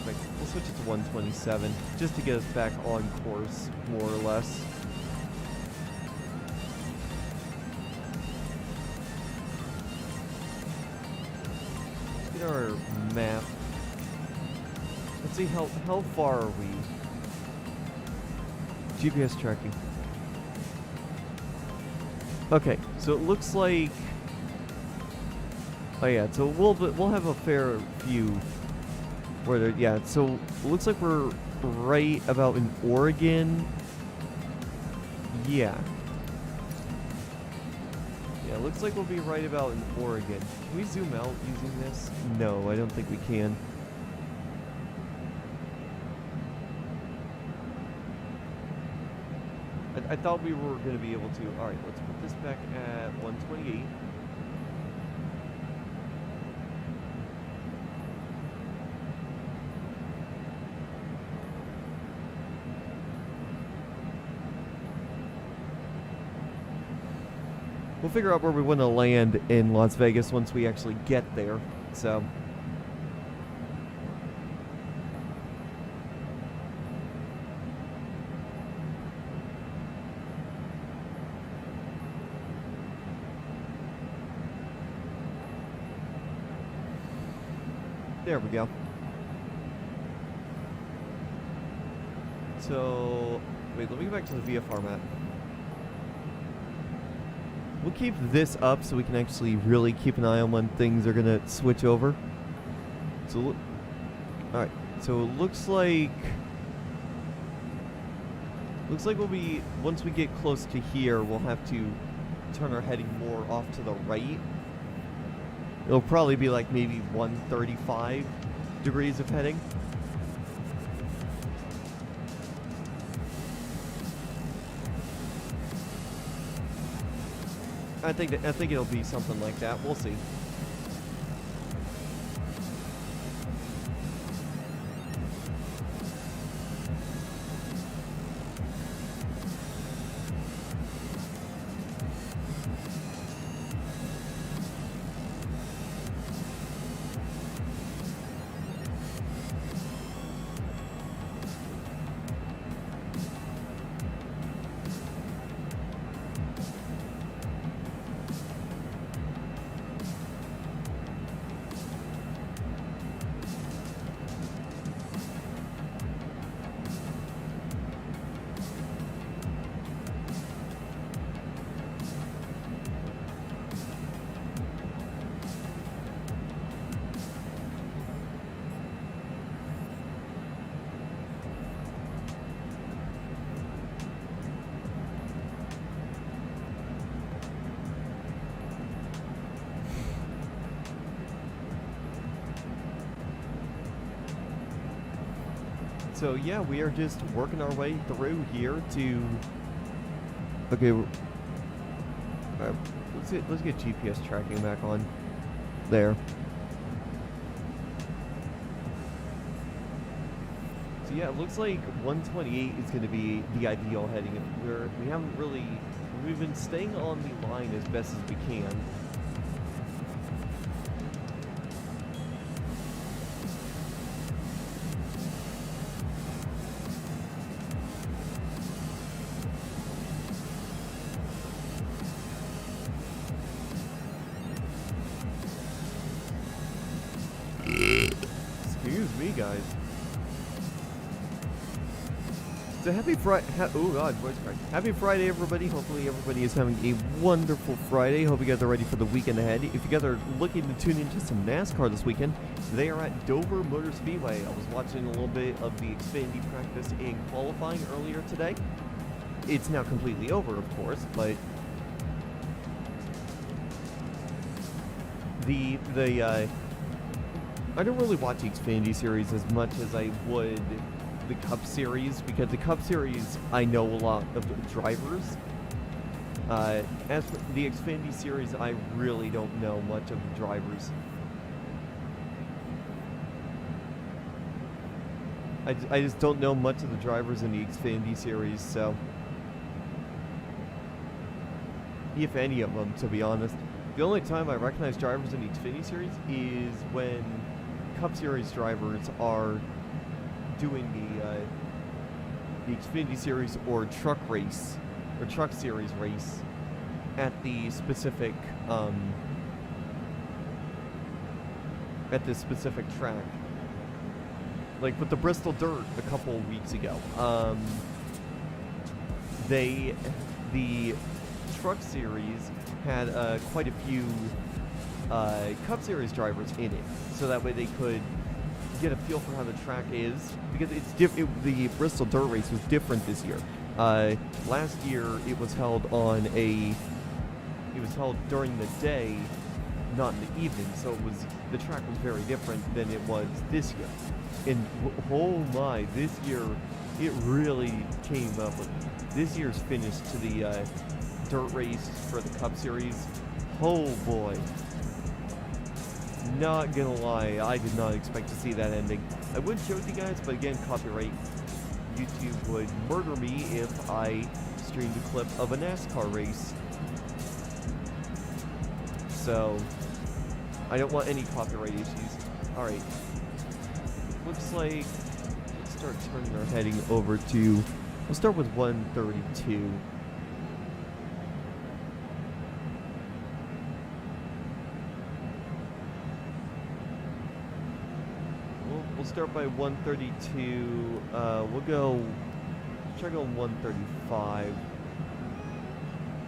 Like, we'll switch it to 127 just to get us back on course, more or less. Let's get our map. Let's see how far are we? GPS tracking. Okay, so it looks like. Oh yeah, so we'll have a fair few. Where there, yeah, so it looks like we're right about in Oregon. Yeah. Yeah, it looks like we'll be right about in Oregon. Can we zoom out using this? No, I don't think we can. I thought we were going to be able to. Alright, let's put this back at 128. We'll figure out where we want to land in Las Vegas once we actually get there. So. There we go. So, wait, let me go back to the VFR map. We'll keep this up so we can actually really keep an eye on when things are gonna switch over. So, alright, so it looks like we'll be, once we get close to here, we'll have to turn our heading more off to the right. It'll probably be like maybe 135 degrees of heading. I think it'll be something like that. We'll see. So yeah, we are just working our way through here to. Okay, let's get GPS tracking back on. There. So yeah, it looks like 128 is going to be the ideal heading. We've been staying on the line as best as we can. Excuse me, guys. So happy Friday! Oh God, voice crack. Happy Friday, everybody! Hopefully, everybody is having a wonderful Friday. Hope you guys are ready for the weekend ahead. If you guys are looking to tune into some NASCAR this weekend, they are at Dover Motor Speedway. I was watching a little bit of the Xfinity practice in qualifying earlier today. It's now completely over, of course, but I don't really watch the Xfinity series as much as I would the Cup series, because the Cup series I know a lot of the drivers, As for the Xfinity Series, I really don't know much of the drivers. I just don't know much of the drivers in the Xfinity Series, so... if any of them, to be honest. The only time I recognize drivers in the Xfinity Series is when Cup Series drivers are doing the Xfinity Series or Truck Race, or Truck Series race at the specific track. Like with the Bristol Dirt a couple of weeks ago. The Truck Series had quite a few Cup Series drivers in it, so that way they could get a feel for how the track is, because it's the Bristol Dirt Race was different this year. Last year it was held during the day, not in the evening, so the track was very different than it was this year. And oh my, this year it really came up with this year's finish to the dirt race for the Cup Series. Oh boy. Not gonna lie, I did not expect to see that ending. I would show it to you guys, but again, copyright. YouTube would murder me if I streamed a clip of a NASCAR race. So, I don't want any copyright issues. Alright. Looks like, let's start turning our heading over to, we'll start with 132. We'll start by 132. We'll try going 135.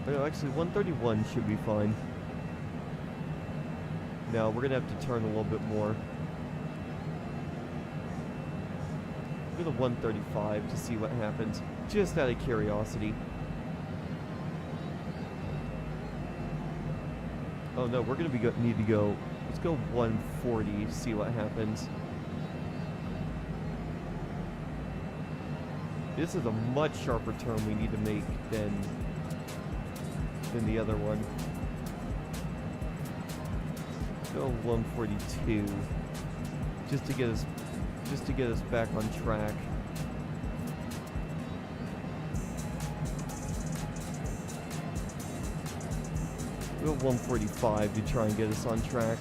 No, actually 131 should be fine. No, we're gonna have to turn a little bit more. Go to 135 to see what happens, just out of curiosity. Oh no, we're gonna need to go. Let's go 140. See what happens. This is a much sharper turn we need to make than the other one. Go 142, just to get us back on track. Go 145 to try and get us on track.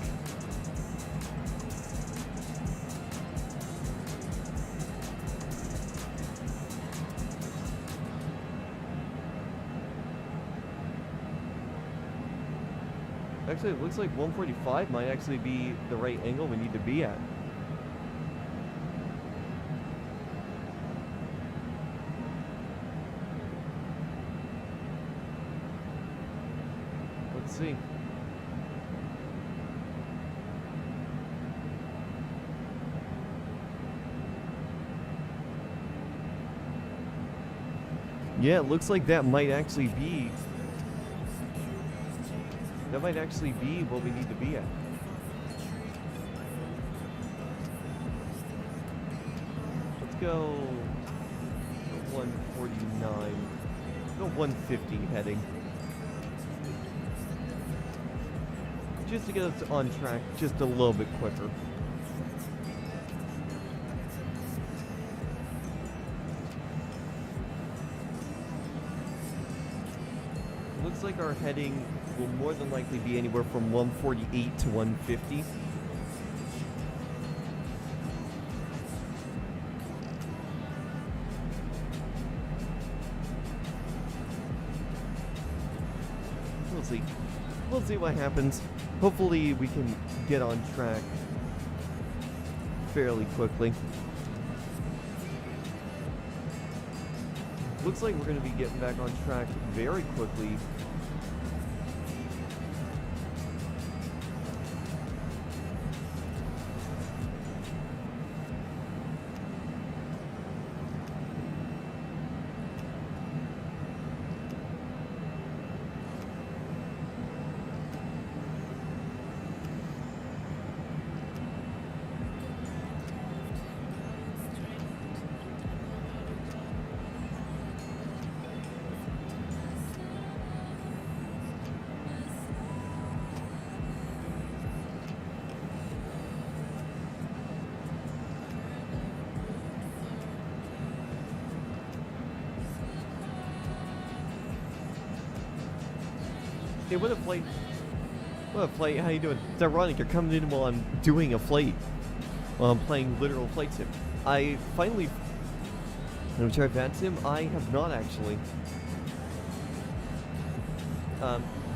Actually, it looks like 145 might actually be the right angle we need to be at. Let's see. Yeah, it looks like that might actually be what we need to be at. Let's go 149. Go 150 heading. Just to get us on track just a little bit quicker. Looks like our heading will more than likely be anywhere from 148 to 150. We'll see. We'll see what happens. Hopefully we can get on track fairly quickly. Looks like we're going to be getting back on track very quickly. Hey, what a flight. What a flight. How you doing? It's ironic. You're coming in while I'm doing a flight. While I'm playing literal flight sim. I finally... Have you tried Van Sim? I have not, actually.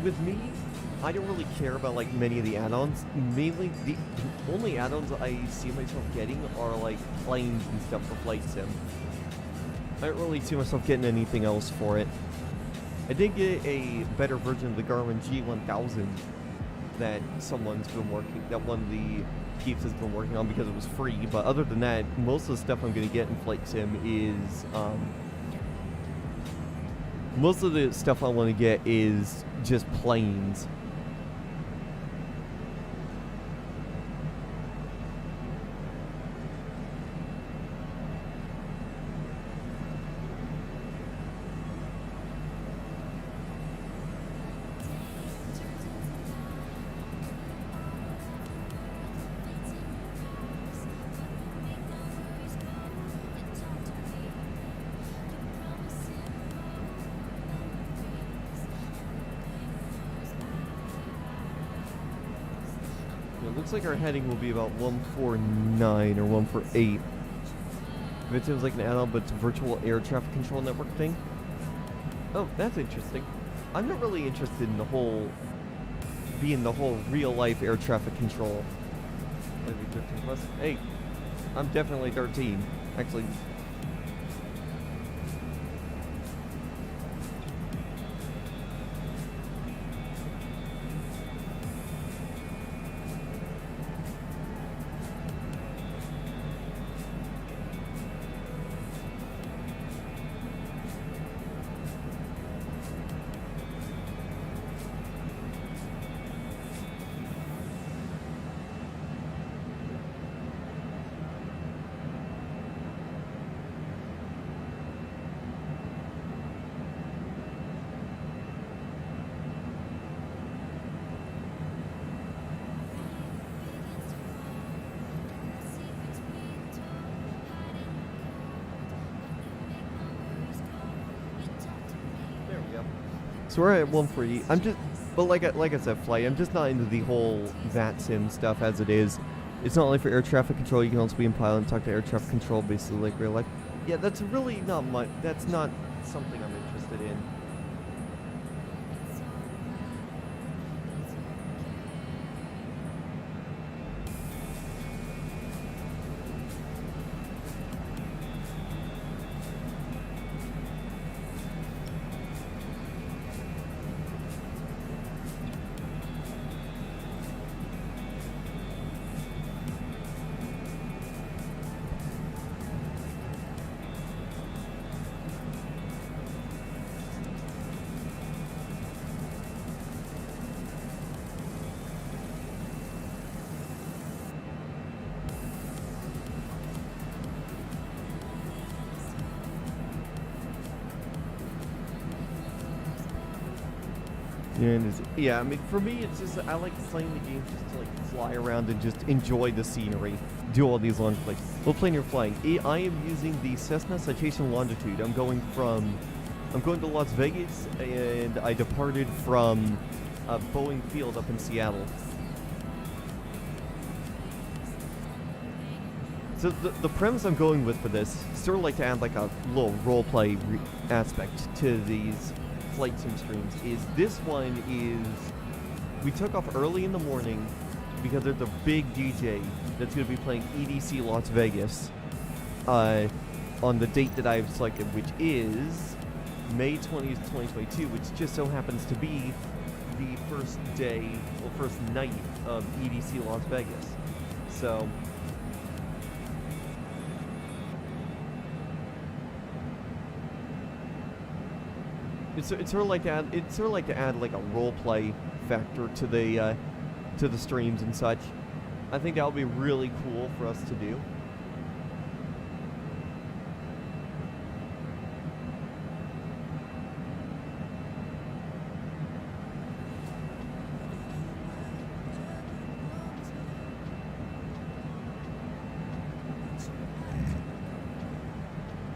With me, I don't really care about, like, many of the add-ons. Mainly, the only add-ons I see myself getting are, like, planes and stuff for flight sim. I don't really see myself getting anything else for it. I did get a better version of the Garmin G1000 that someone's been working, that one of the peeps has been working on because it was free, but other than that, most of the stuff I'm going to get in flight sim is, most of the stuff I want to get is just planes. Looks like our heading will be about 149 or 148. It seems like an add-on, but it's a virtual air traffic control network thing. Oh, that's interesting. I'm not really interested in the whole, being the whole real-life air traffic control. Maybe 13 plus. Hey, I'm definitely 13. Actually. So we're at 140. I'm just, but like I said, flight. I'm just not into the whole VAT sim stuff as it is. It's not only for air traffic control. You can also be in pilot and talk to air traffic control, basically like real life. Yeah, that's really not much. That's not something I'm interested in. Yeah, I mean, for me, it's just, I like playing the game just to, like, fly around and just enjoy the scenery. Do all these long flights. What plane you're flying? I am using the Cessna Citation Longitude. I'm going to Las Vegas, and I departed from Boeing Field up in Seattle. So the premise I'm going with for this, sort of like to add like a little roleplay aspect to these flight sim streams, is this one is, we took off early in the morning because there's a big DJ that's going to be playing EDC Las Vegas on the date that I've selected, which is May 20th, 2022, which just so happens to be the first day, or first night of EDC Las Vegas. So it's sort of like to add like a role play factor to the streams and such. I think that would be really cool for us to do.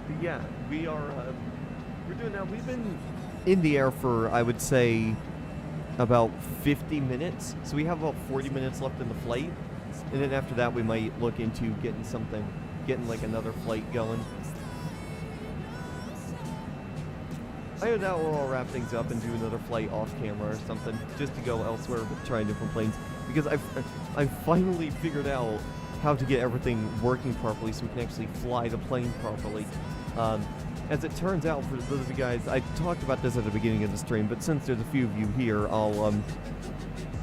But yeah, we're doing that. We've been in the air for, I would say, about 50 minutes. So we have about 40 minutes left in the flight. And then after that, we might look into getting like another flight going. Either that or I'll wrap things up and do another flight off camera or something, just to go elsewhere, trying different planes. Because I've finally figured out how to get everything working properly so we can actually fly the plane properly. As it turns out, for those of you guys, I talked about this at the beginning of the stream, but since there's a few of you here, I'll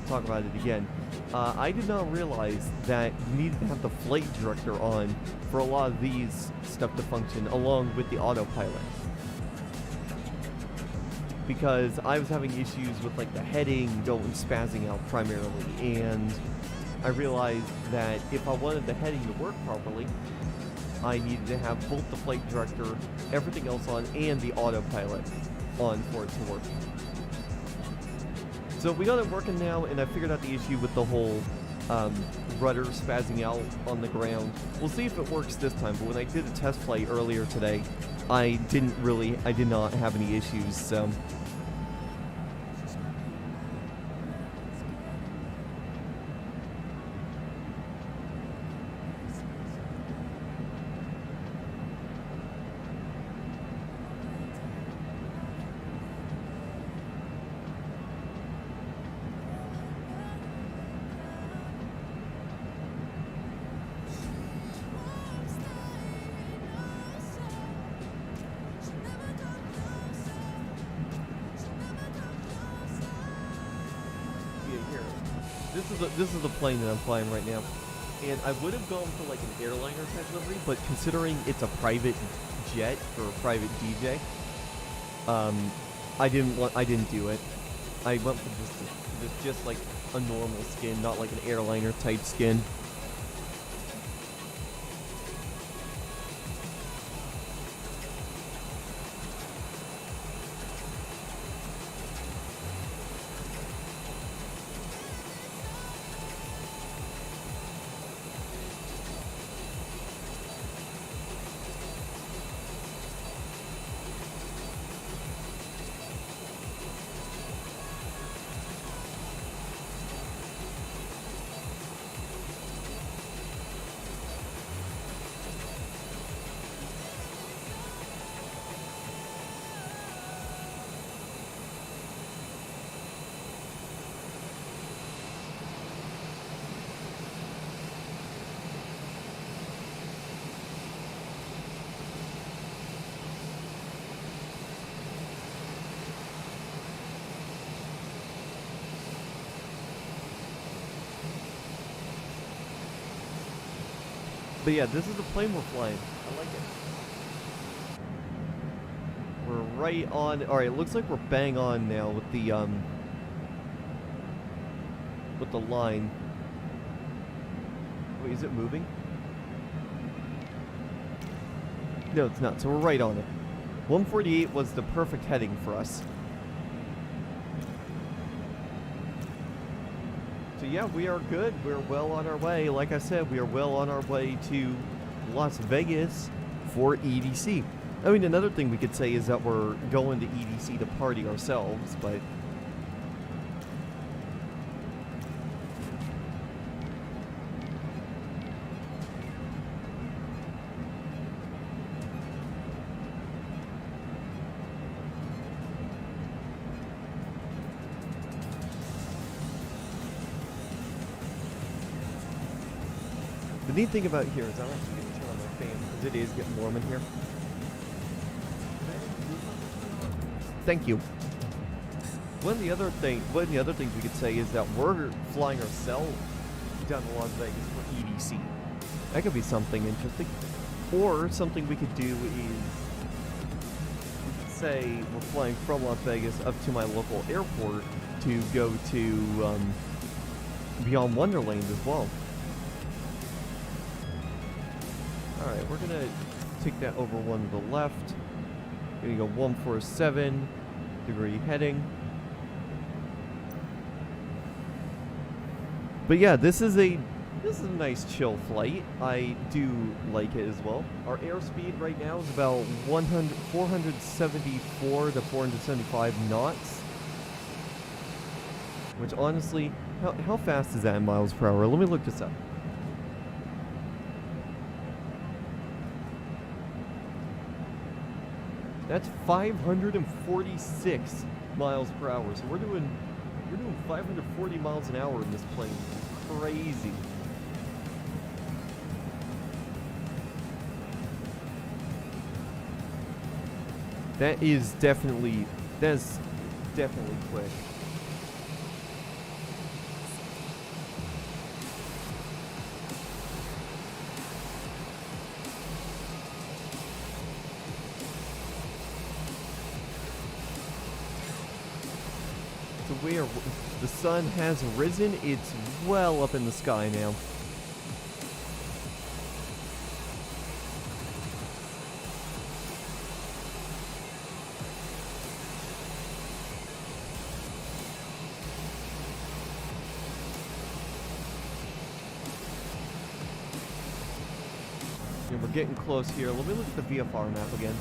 talk about it again. I did not realize that you needed to have the flight director on for a lot of these stuff to function, along with the autopilot. Because I was having issues with like the heading going spazzing out primarily, and I realized that if I wanted the heading to work properly, I needed to have both the flight director, everything else on, and the autopilot on for it to work. So we got it working now, and I figured out the issue with the whole rudder spazzing out on the ground. We'll see if it works this time, but when I did a test flight earlier today, I did not have any issues, so. This is the plane that I'm flying right now, and I would have gone for like an airliner type livery, but considering it's a private jet or a private DJ, I didn't do it. I went for just like a normal skin, not like an airliner type skin. But yeah, this is the plane we're flying. I like it. We're right on. All right, it looks like we're bang on now with the line. Wait, is it moving? No, it's not. So we're right on it. 148 was the perfect heading for us. So yeah, we are good. We're well on our way. Like I said, we are well on our way to Las Vegas for EDC. I mean, another thing we could say is that we're going to EDC to party ourselves, but the neat thing about here is I'm actually going to turn on my fan because it is getting warm in here. Thank you. One of the other things we could say is that we're flying ourselves down to Las Vegas for EDC. That could be something interesting. Or something we could do is we could say we're flying from Las Vegas up to my local airport to go to Beyond Wonderland as well. Alright, we're gonna take that over one to the left. Gonna go 147 degree heading. But yeah, this is a nice chill flight. I do like it as well. Our airspeed right now is about 474 to 475 knots. Which honestly, how fast is that in miles per hour? Let me look this up. That's 546 miles per hour. So we're doing 540 miles an hour in this plane. Crazy. That's definitely quick. So the sun has risen. It's well up in the sky now. And we're getting close here. Let me look at the VFR map again.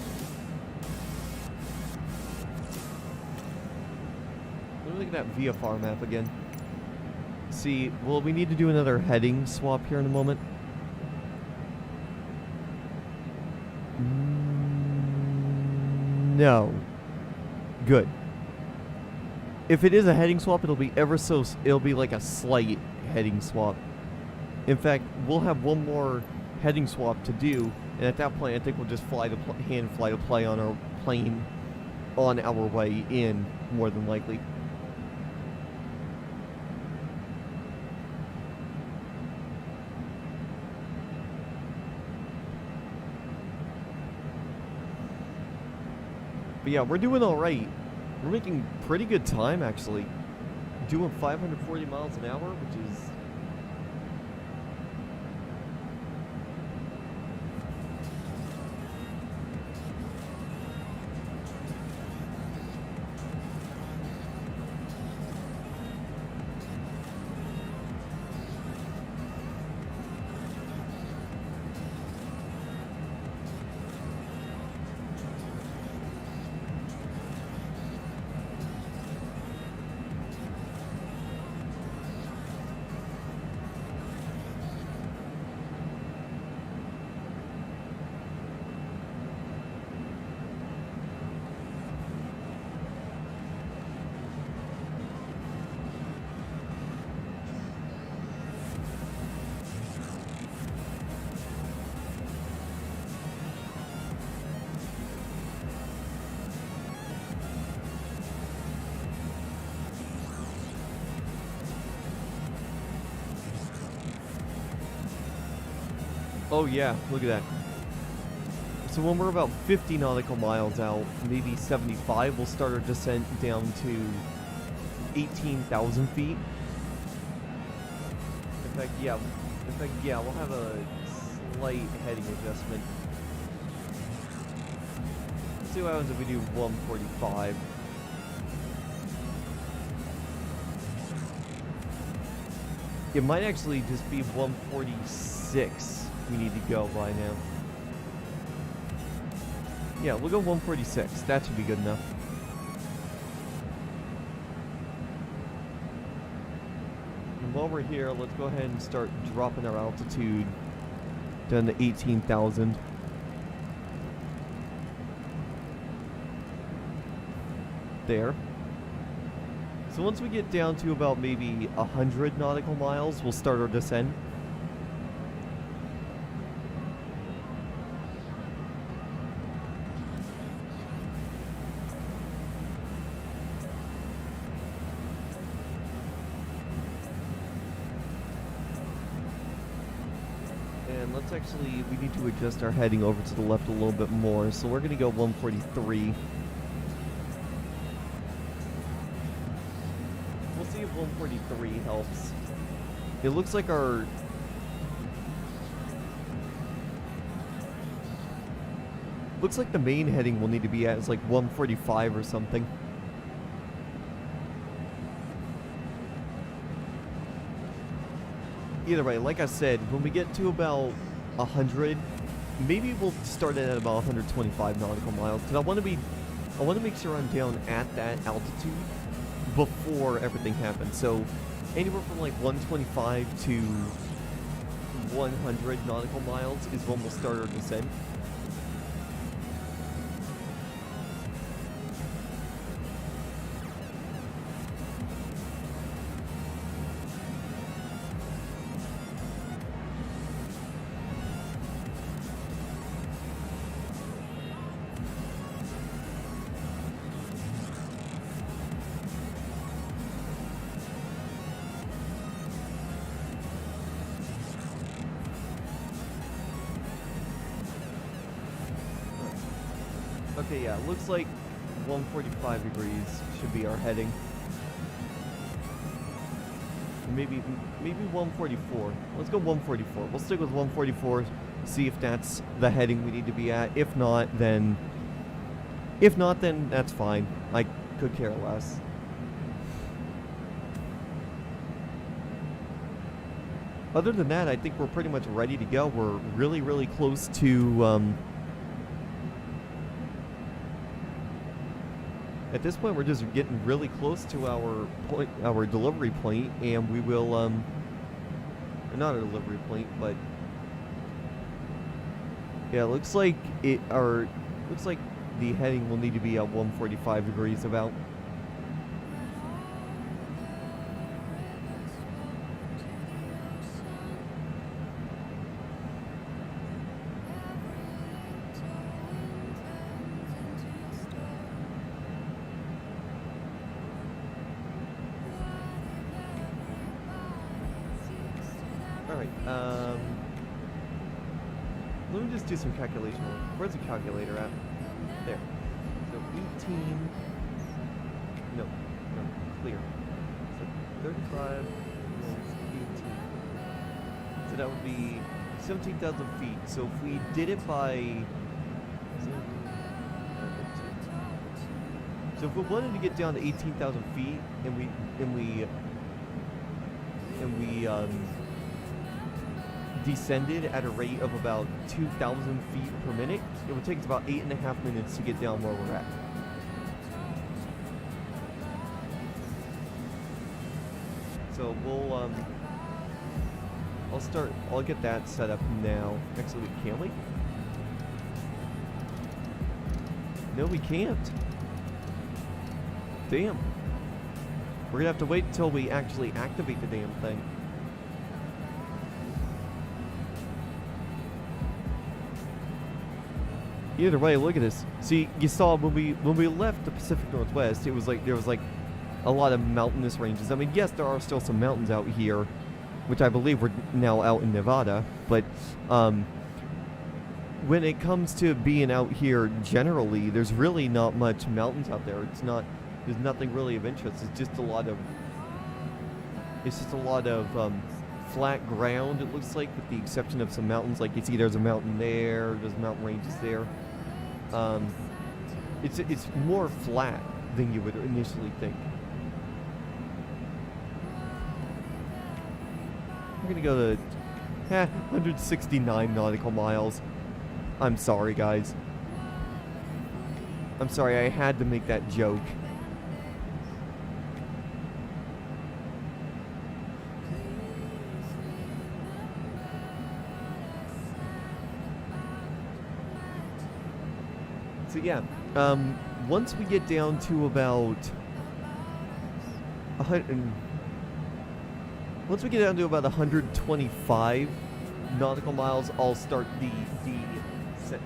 Let me look at that VFR map again. See, well, we need to do another heading swap here in a moment. No. Good. If it is a heading swap, it'll be it'll be like a slight heading swap. In fact, we'll have one more heading swap to do, and at that point, I think we'll just hand fly to play on our plane on our way in, more than likely. But yeah, we're doing all right. We're making pretty good time, actually. Doing 540 miles an hour, which is... Oh yeah, look at that. So when we're about 50 nautical miles out, maybe 75, we'll start our descent down to 18,000 feet. In fact, yeah, we'll have a slight heading adjustment. Let's see what happens if we do 145. It might actually just be 146 we need to go by now. Yeah, we'll go 146. That should be good enough. And while we're here, let's go ahead and start dropping our altitude down to 18,000. There. So once we get down to about maybe 100 nautical miles, we'll start our descent. And let's actually, we need to adjust our heading over to the left a little bit more. So we're going to go 143. We'll see if 143 helps. It looks like our... Looks like the main heading we'll need to be at is like 145 or something. Either way, like I said, when we get to about 100, maybe we'll start it at about 125 nautical miles. Because I want to make sure I'm down at that altitude before everything happened. So anywhere from like 125 to 100 nautical miles is when we'll start our descent. Okay, yeah, looks like 145 degrees should be our heading. Maybe 144. Let's go 144. We'll stick with 144, see if that's the heading we need to be at. If not, then that's fine. I could care less. Other than that, I think we're pretty much ready to go. We're really, really close to at this point, we're just getting really close to our delivery point, and we will, not a delivery point, but yeah, looks like the heading will need to be at 145 degrees about. Let me just do some calculation. Where's the calculator at? There. So 18. No, clear. So 35 minus 18. So that would be 17,000 feet. So if we did it by. So if we wanted to get down to 18,000 feet, and we descended at a rate of about 2,000 feet per minute, it would take us about 8.5 minutes to get down where we're at. So we'll I'll get that set up now. Actually, can we? No, we can't. Damn. We're gonna have to wait until we actually activate the damn thing. Either way, look at this. See, you saw when we left the Pacific Northwest, it was like there was like a lot of mountainous ranges. I mean, yes, there are still some mountains out here, which I believe we're now out in Nevada, but when it comes to being out here generally, there's really not much mountains out there. There's nothing really of interest. It's just a lot of flat ground, it looks like, with the exception of some mountains. Like you see there's a mountain there, there's mountain ranges there. It's more flat than you would initially think. We're gonna go to 169 nautical miles. I'm sorry, guys. I'm sorry, I had to make that joke. So yeah, once we get down to about 125 nautical miles, I'll start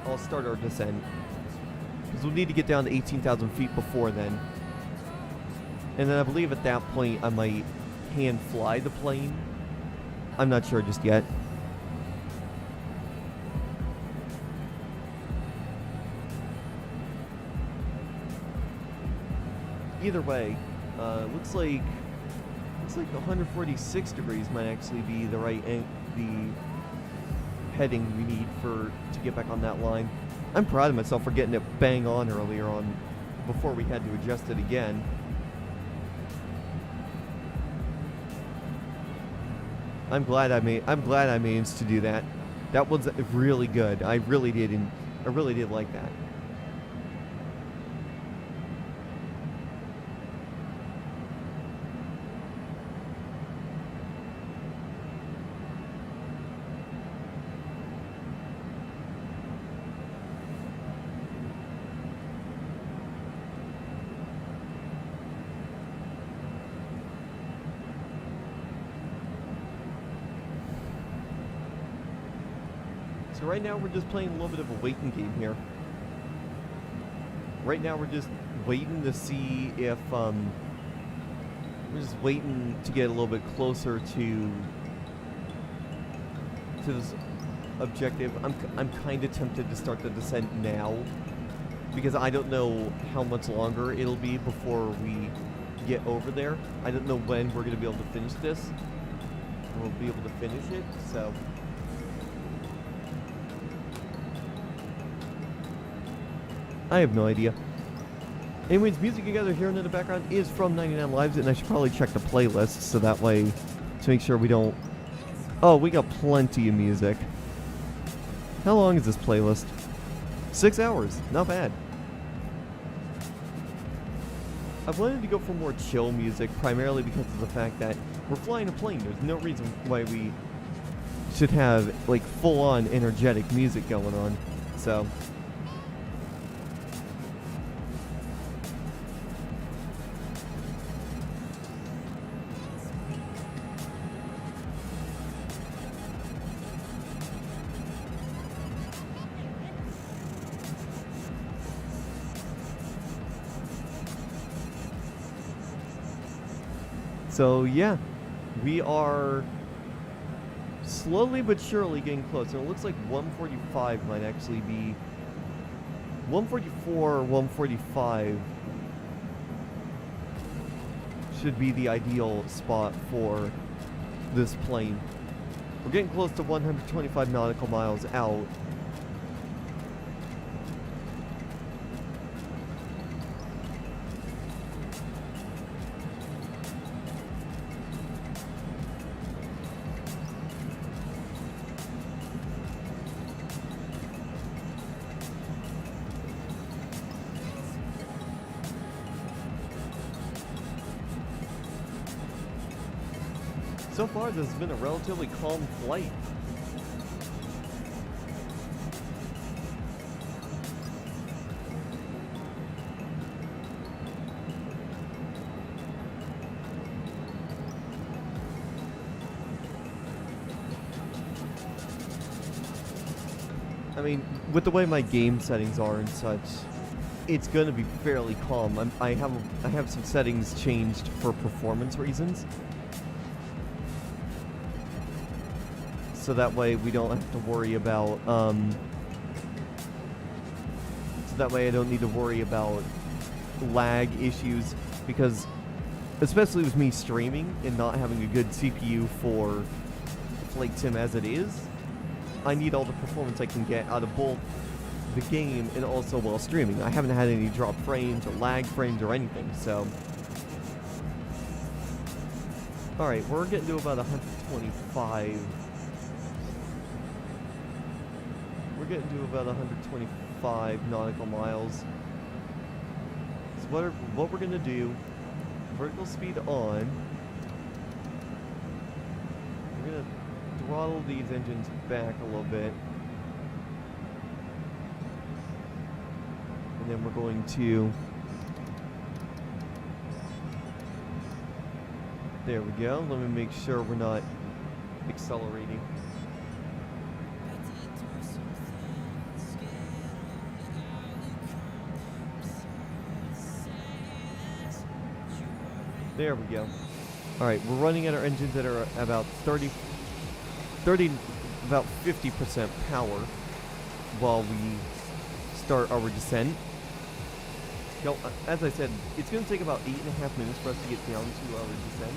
I'll start our descent, because we'll need to get down to 18,000 feet before then. And then I believe at that point I might hand fly the plane. I'm not sure just yet. Either way, looks like 146 degrees might actually be the heading we need to get back on that line. I'm proud of myself for getting it bang on earlier on, before we had to adjust it again. I'm glad I managed to do that. That was really good. I really did like that. So right now we're just playing a little bit of a waiting game here. Right now we're just waiting to see if we're just waiting to get a little bit closer to this objective. I'm kind of tempted to start the descent now because I don't know how much longer it'll be before we get over there. I don't know when we're going to be able to finish this. We'll be able to finish it, so I have no idea. Anyways, music you guys are hearing in the background is from 99 Lives, and I should probably check the playlist so that way to make sure we don't... Oh, we got plenty of music. How long is this playlist? 6 hours. Not bad. I wanted to go for more chill music, primarily because of the fact that we're flying a plane. There's no reason why we should have, like, full-on energetic music going on. So... So yeah, we are slowly but surely getting closer. It looks like 145 might actually be 144, 145 should be the ideal spot for this plane. We're getting close to 125 nautical miles out. So far, this has been a relatively calm flight. I mean, with the way my game settings are and such, it's going to be fairly calm. I have some settings changed for performance reasons. So that way we don't have to worry about, so that way I don't need to worry about lag issues, because especially with me streaming and not having a good CPU for Flight Sim as it is, I need all the performance I can get out of both the game and also while streaming. I haven't had any drop frames or lag frames or anything, so... Alright, we're getting to about 125... We're getting to about 125 nautical miles. So what we're gonna do, vertical speed on. We're gonna throttle these engines back a little bit. And then we're going to... There we go. Let me make sure we're not accelerating. There we go. Alright, we're running at our engines that are about 50% power while we start our descent. You know, as I said, it's going to take about 8.5 minutes for us to get down to our descent.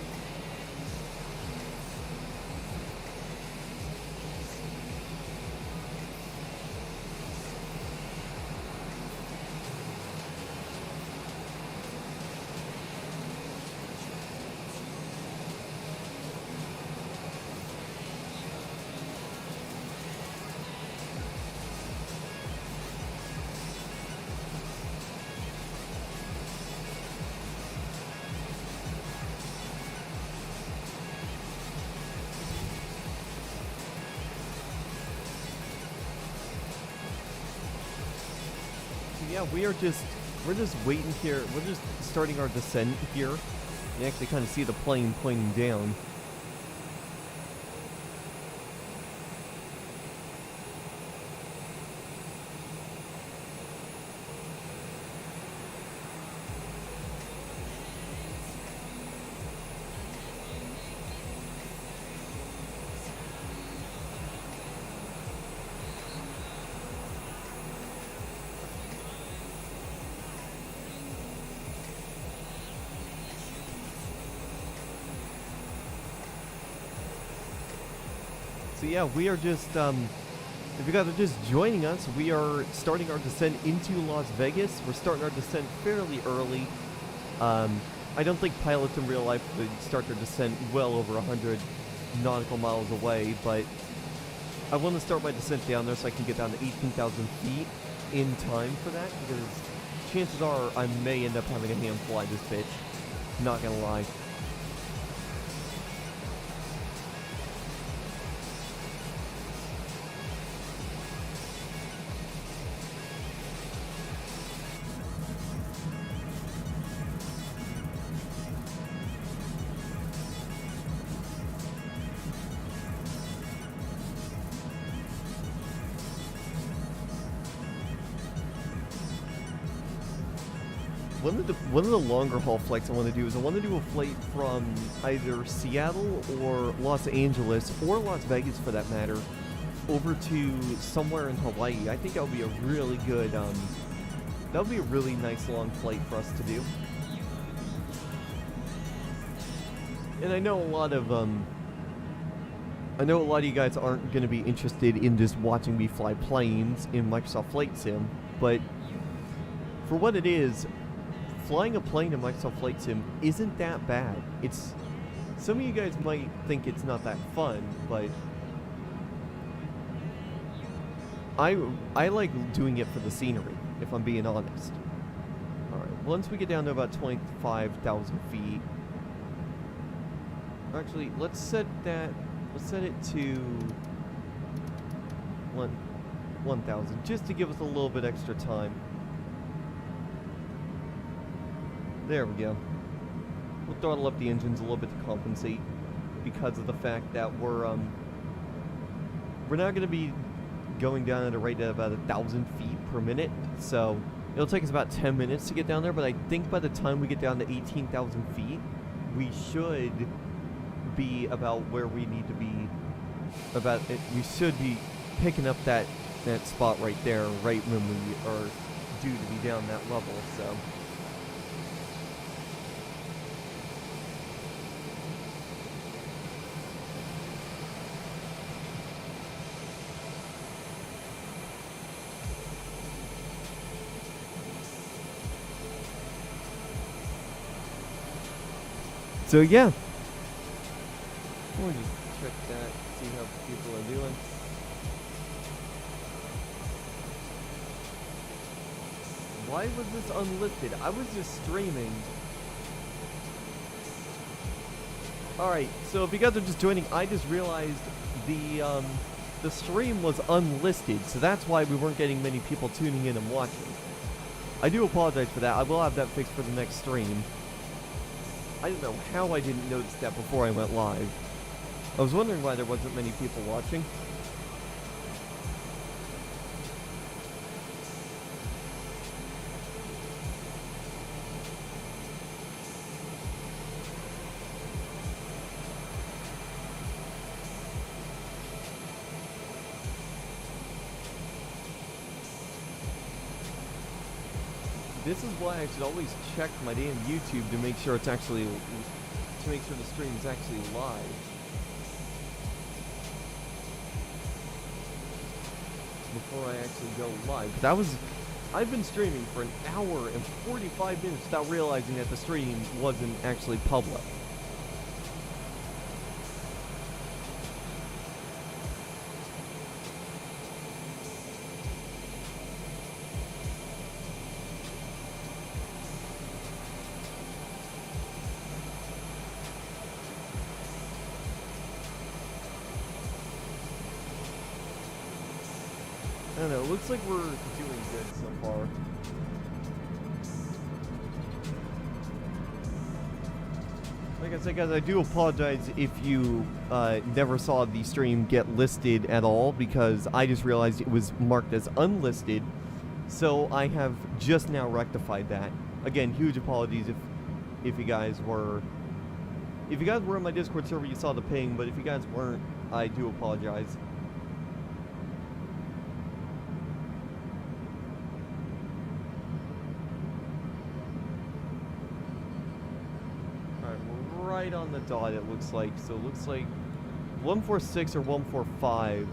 Yeah, we're just waiting here. We're just starting our descent here. You actually kind of see the plane pointing down. So yeah, we are just, if you guys are just joining us, we are starting our descent into Las Vegas. We're starting our descent fairly early. I don't think pilots in real life would start their descent well over 100 nautical miles away, but I want to start my descent down there so I can get down to 18,000 feet in time for that, because chances are I may end up having a hand fly this bitch. Not gonna lie. One of the longer haul flights I want to do is I want to do a flight from either Seattle or Los Angeles, or Las Vegas for that matter, over to somewhere in Hawaii. I think that would be a really good, that would be a really nice long flight for us to do. And I know a lot of you guys aren't going to be interested in just watching me fly planes in Microsoft Flight Sim, but for what it is, flying a plane in Microsoft Flight Sim isn't that bad. It's, some of you guys might think it's not that fun, but I like doing it for the scenery, if I'm being honest. Alright, once we get down to about 25,000 feet, actually, let's set it to 1,000, just to give us a little bit extra time. There we go. We'll throttle up the engines a little bit to compensate, because of the fact that we're not going to be going down at a rate of about 1,000 feet per minute, so it'll take us about 10 minutes to get down there, but I think by the time we get down to 18,000 feet, we should be about where we need to be. We should be picking up that spot right there, right when we are due to be down that level, so... So yeah, we'll just check that, see how people are doing. Why was this unlisted? I was just streaming. Alright, so if you guys are just joining, I just realized the stream was unlisted, so that's why we weren't getting many people tuning in and watching. I do apologize for that. I will have that fixed for the next stream. I don't know how I didn't notice that before I went live. I was wondering why there wasn't many people watching. This is why I should always check my damn YouTube to make sure it's actually, to make sure the stream is actually live. Before I actually go live. I've been streaming for an hour and 45 minutes without realizing that the stream wasn't actually public. I don't know, it looks like we're doing good so far. Like I said, guys, I do apologize if you never saw the stream get listed at all, because I just realized it was marked as unlisted, so I have just now rectified that. Again, huge apologies if you guys were... If you guys were on my Discord server, you saw the ping, but if you guys weren't, I do apologize. Right on the dot, it looks like. So it looks like 146 or 145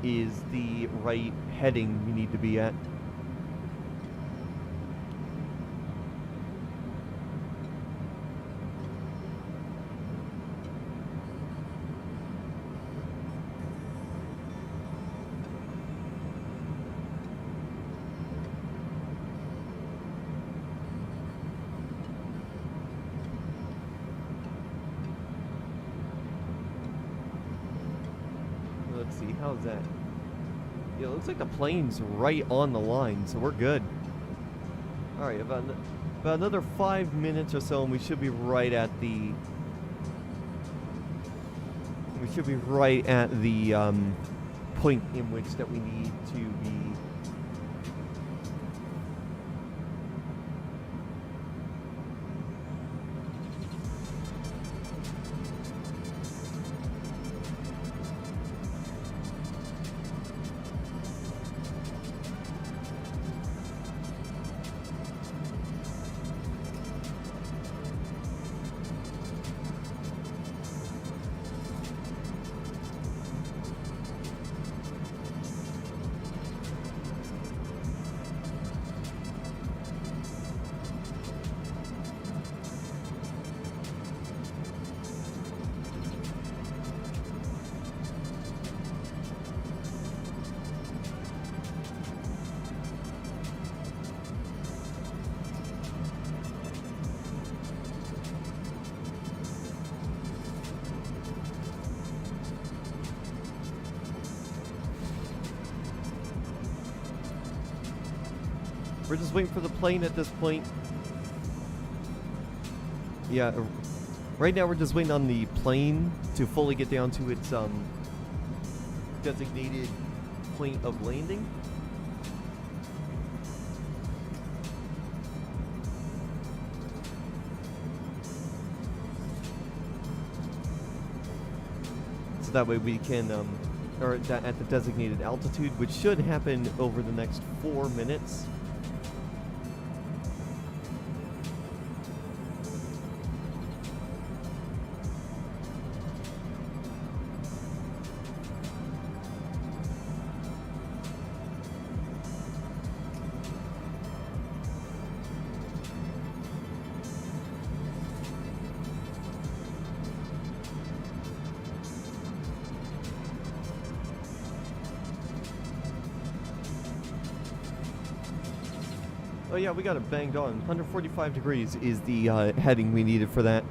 is the right heading we need to be at. Let's see, how's that? Yeah, it looks like the plane's right on the line, so we're good. Alright, about another 5 minutes or so, and we should be right at the... point in which that we need to be... We're just waiting for the plane at this point. Yeah, right now we're just waiting on the plane to fully get down to its designated point of landing. So that way we can, or at the designated altitude, which should happen over the next 4 minutes. Oh yeah, we got it banged on. 145 degrees is the heading we needed for that.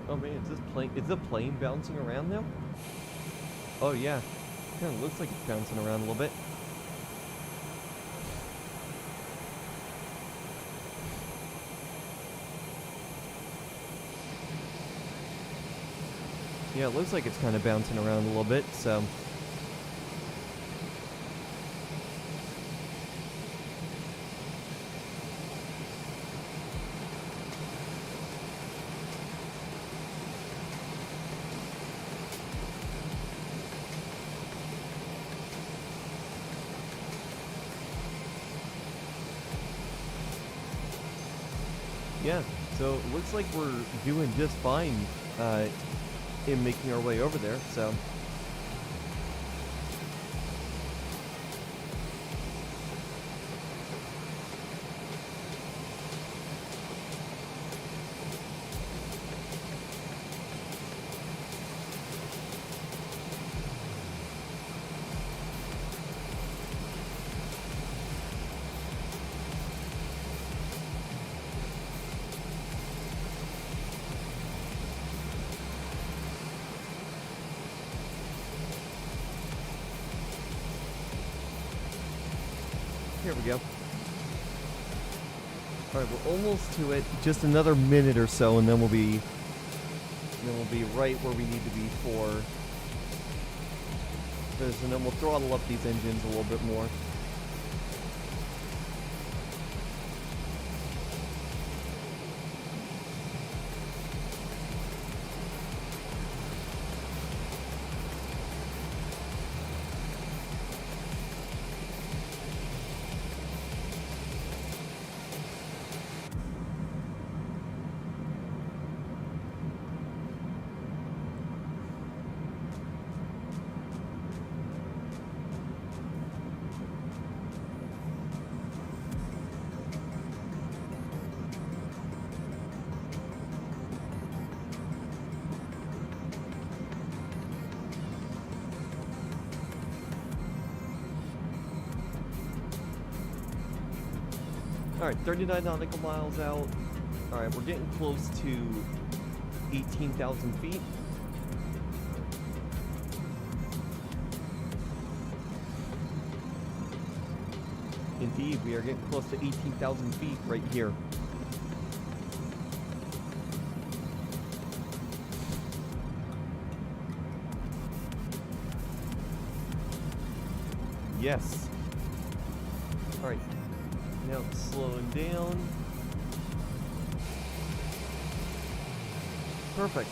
Oh man, is the plane bouncing around now? Oh yeah, kind of looks like it's bouncing around a little bit. Yeah, it looks like it's kind of bouncing around a little bit, so... Yeah, so it looks like we're doing just fine in making our way over there, so... Here we go. Alright, we're almost to it. Just another minute or so, and then we'll be right where we need to be for this, and then we'll throttle up these engines a little bit more. Alright, 39 nautical miles out. Alright, we're getting close to 18,000 feet. Indeed, we are getting close to 18,000 feet right here. Yes. Alright. Now it's slowing down. Perfect.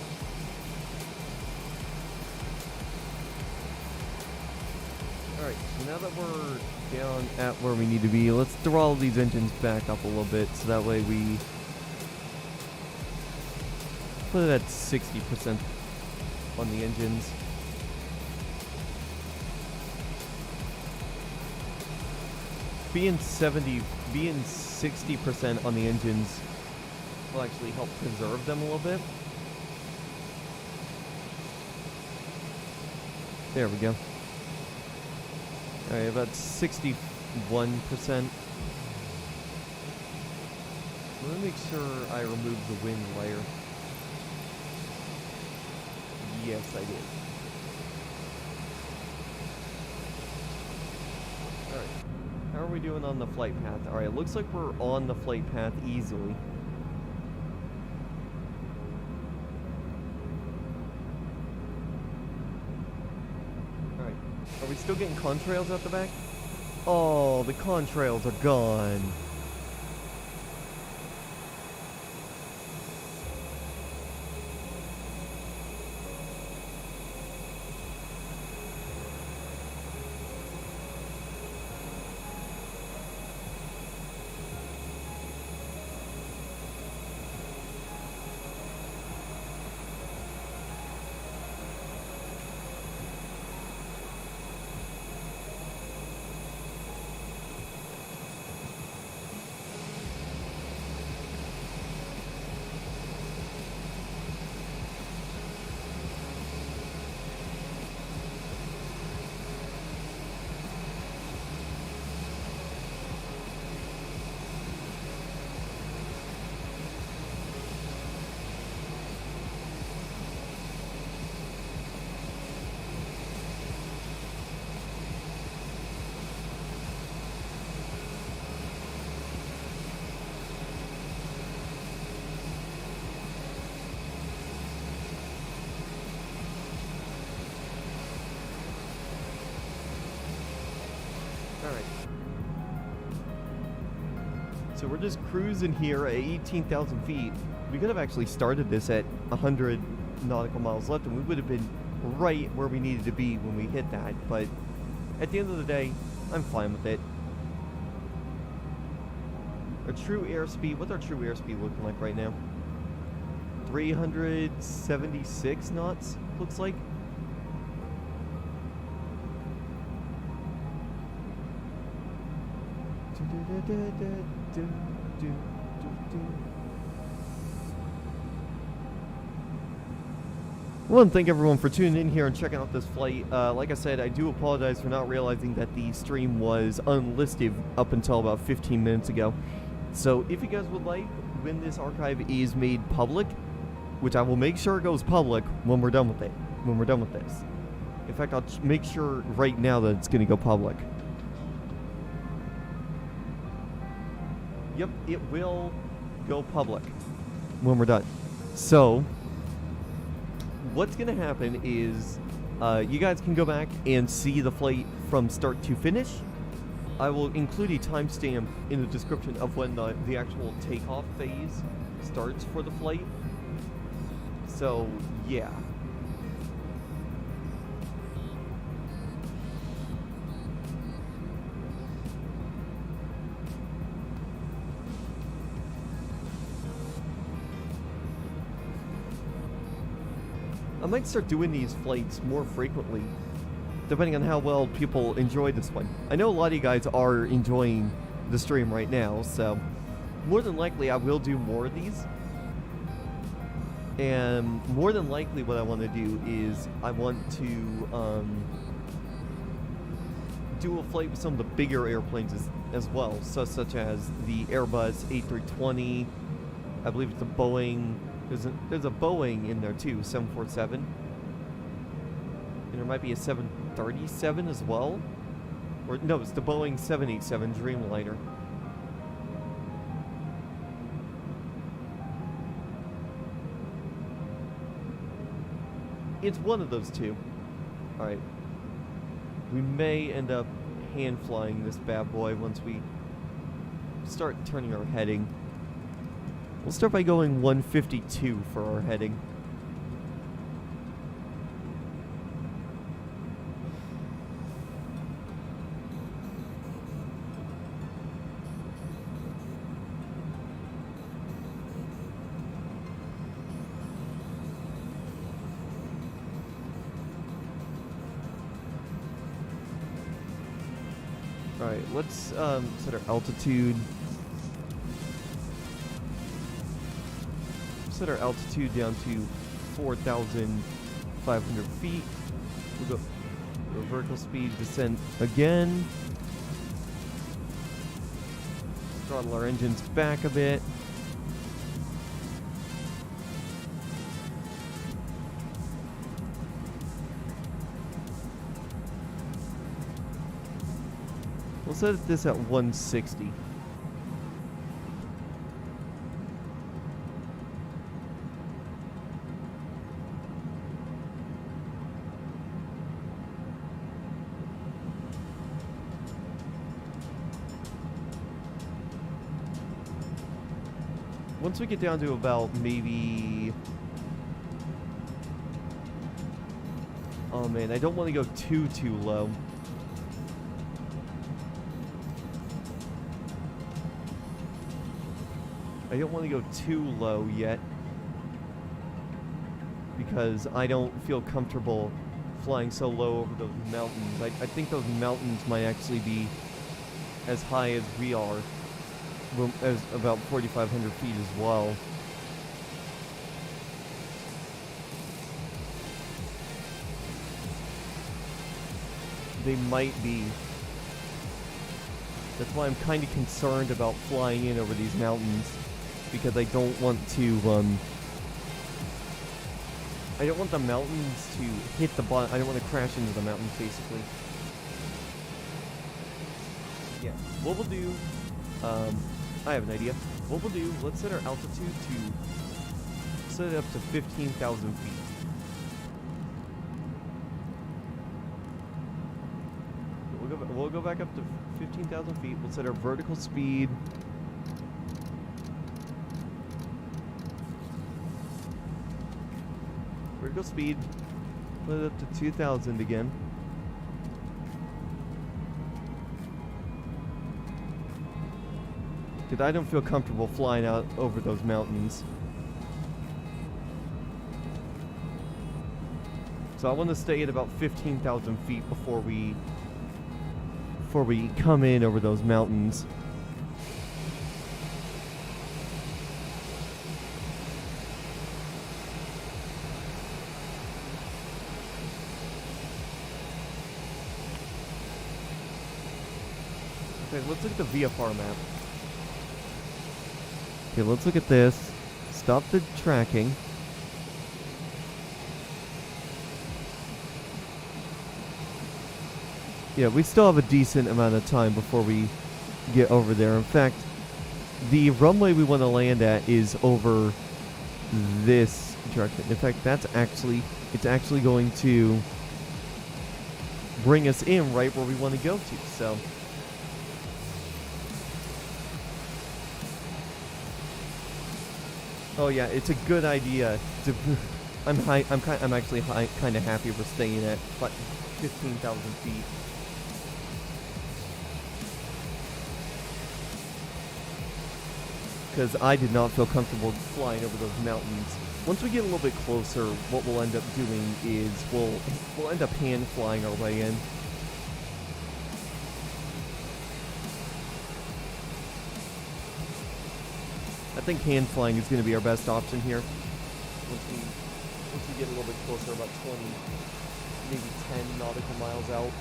Alright, so now that we're down at where we need to be, let's throttle these engines back up a little bit so that way we put it at 60% on the engines. Being 60% on the engines will actually help preserve them a little bit. There we go. Alright, about 61%. Let me make sure I remove the wind layer. Yes, I did. Alright. How are we doing on the flight path? Alright, it looks like we're on the flight path easily. Alright. Are we still getting contrails out the back? Oh, the contrails are gone. Alright. So we're just cruising here at 18,000 feet. We could have actually started this at 100 nautical miles left and we would have been right where we needed to be when we hit that. But at the end of the day, I'm fine with it. Our true airspeed, what's our true airspeed looking like right now? 376 knots, looks like. I want to thank everyone for tuning in here and checking out this flight. Like I said, I do apologize for not realizing that the stream was unlisted up until about 15 minutes ago. So if you guys would like, when this archive is made public, which I will make sure it goes public when we're done with it, when we're done with this. In fact, I'll make sure right now that it's going to go public. Yep, it will go public when we're done. So, what's going to happen is You guys can go back and see the flight from start to finish. I will include a timestamp in the description of when the actual takeoff phase starts for the flight. So, yeah. I might start doing these flights more frequently, depending on how well people enjoy this one. I know a lot of you guys are enjoying the stream right now, so more than likely I will do more of these. And more than likely what I want to do is I want to do a flight with some of the bigger airplanes as well, such as the Airbus A320. I believe it's a Boeing. There's a Boeing in there too, 747. And there might be a 737 as well. Or no, it's the Boeing 787 Dreamliner. It's one of those two. Alright. We may end up hand flying this bad boy once we start turning our heading. We'll start by going 152 for our heading. Alright, let's set our altitude. Set our altitude down to 4,500 feet. We'll go vertical speed descent again. Throttle our engines back a bit. We'll set this at 160. Once we get down to about maybe... Oh man, I don't want to go too low. I don't want to go too low yet, because I don't feel comfortable flying so low over those mountains. I think those mountains might actually be as high as we are, as about 4,500 feet as well. They might be. That's why I'm kind of concerned about flying in over these mountains, because I don't want to, I don't want the mountains to hit the bottom. I don't want to crash into the mountains, basically. Yeah, what we'll do, I have an idea. What we'll do, let's set our altitude to, set it up to 15,000 feet. We'll go back up to 15,000 feet. We'll set our vertical speed. Vertical speed. Put it up to 2,000 again. Because I don't feel comfortable flying out over those mountains. So I want to stay at about 15,000 feet before we come in over those mountains. Okay, let's look at the VFR map. Okay, let's look at this. Stop the tracking. Yeah, we still have a decent amount of time before we get over there. In fact, the runway we want to land at is over this direction. In fact, it's actually going to bring us in right where we want to go to. So oh yeah, it's a good idea to I'm actually kind of happy we're staying at 15,000 feet. Because I did not feel comfortable flying over those mountains. Once we get a little bit closer, what we'll end up doing is we'll end up hand flying our way in. I think hand flying is going to be our best option here. Once we get a little bit closer, about 20, maybe 10 nautical miles out,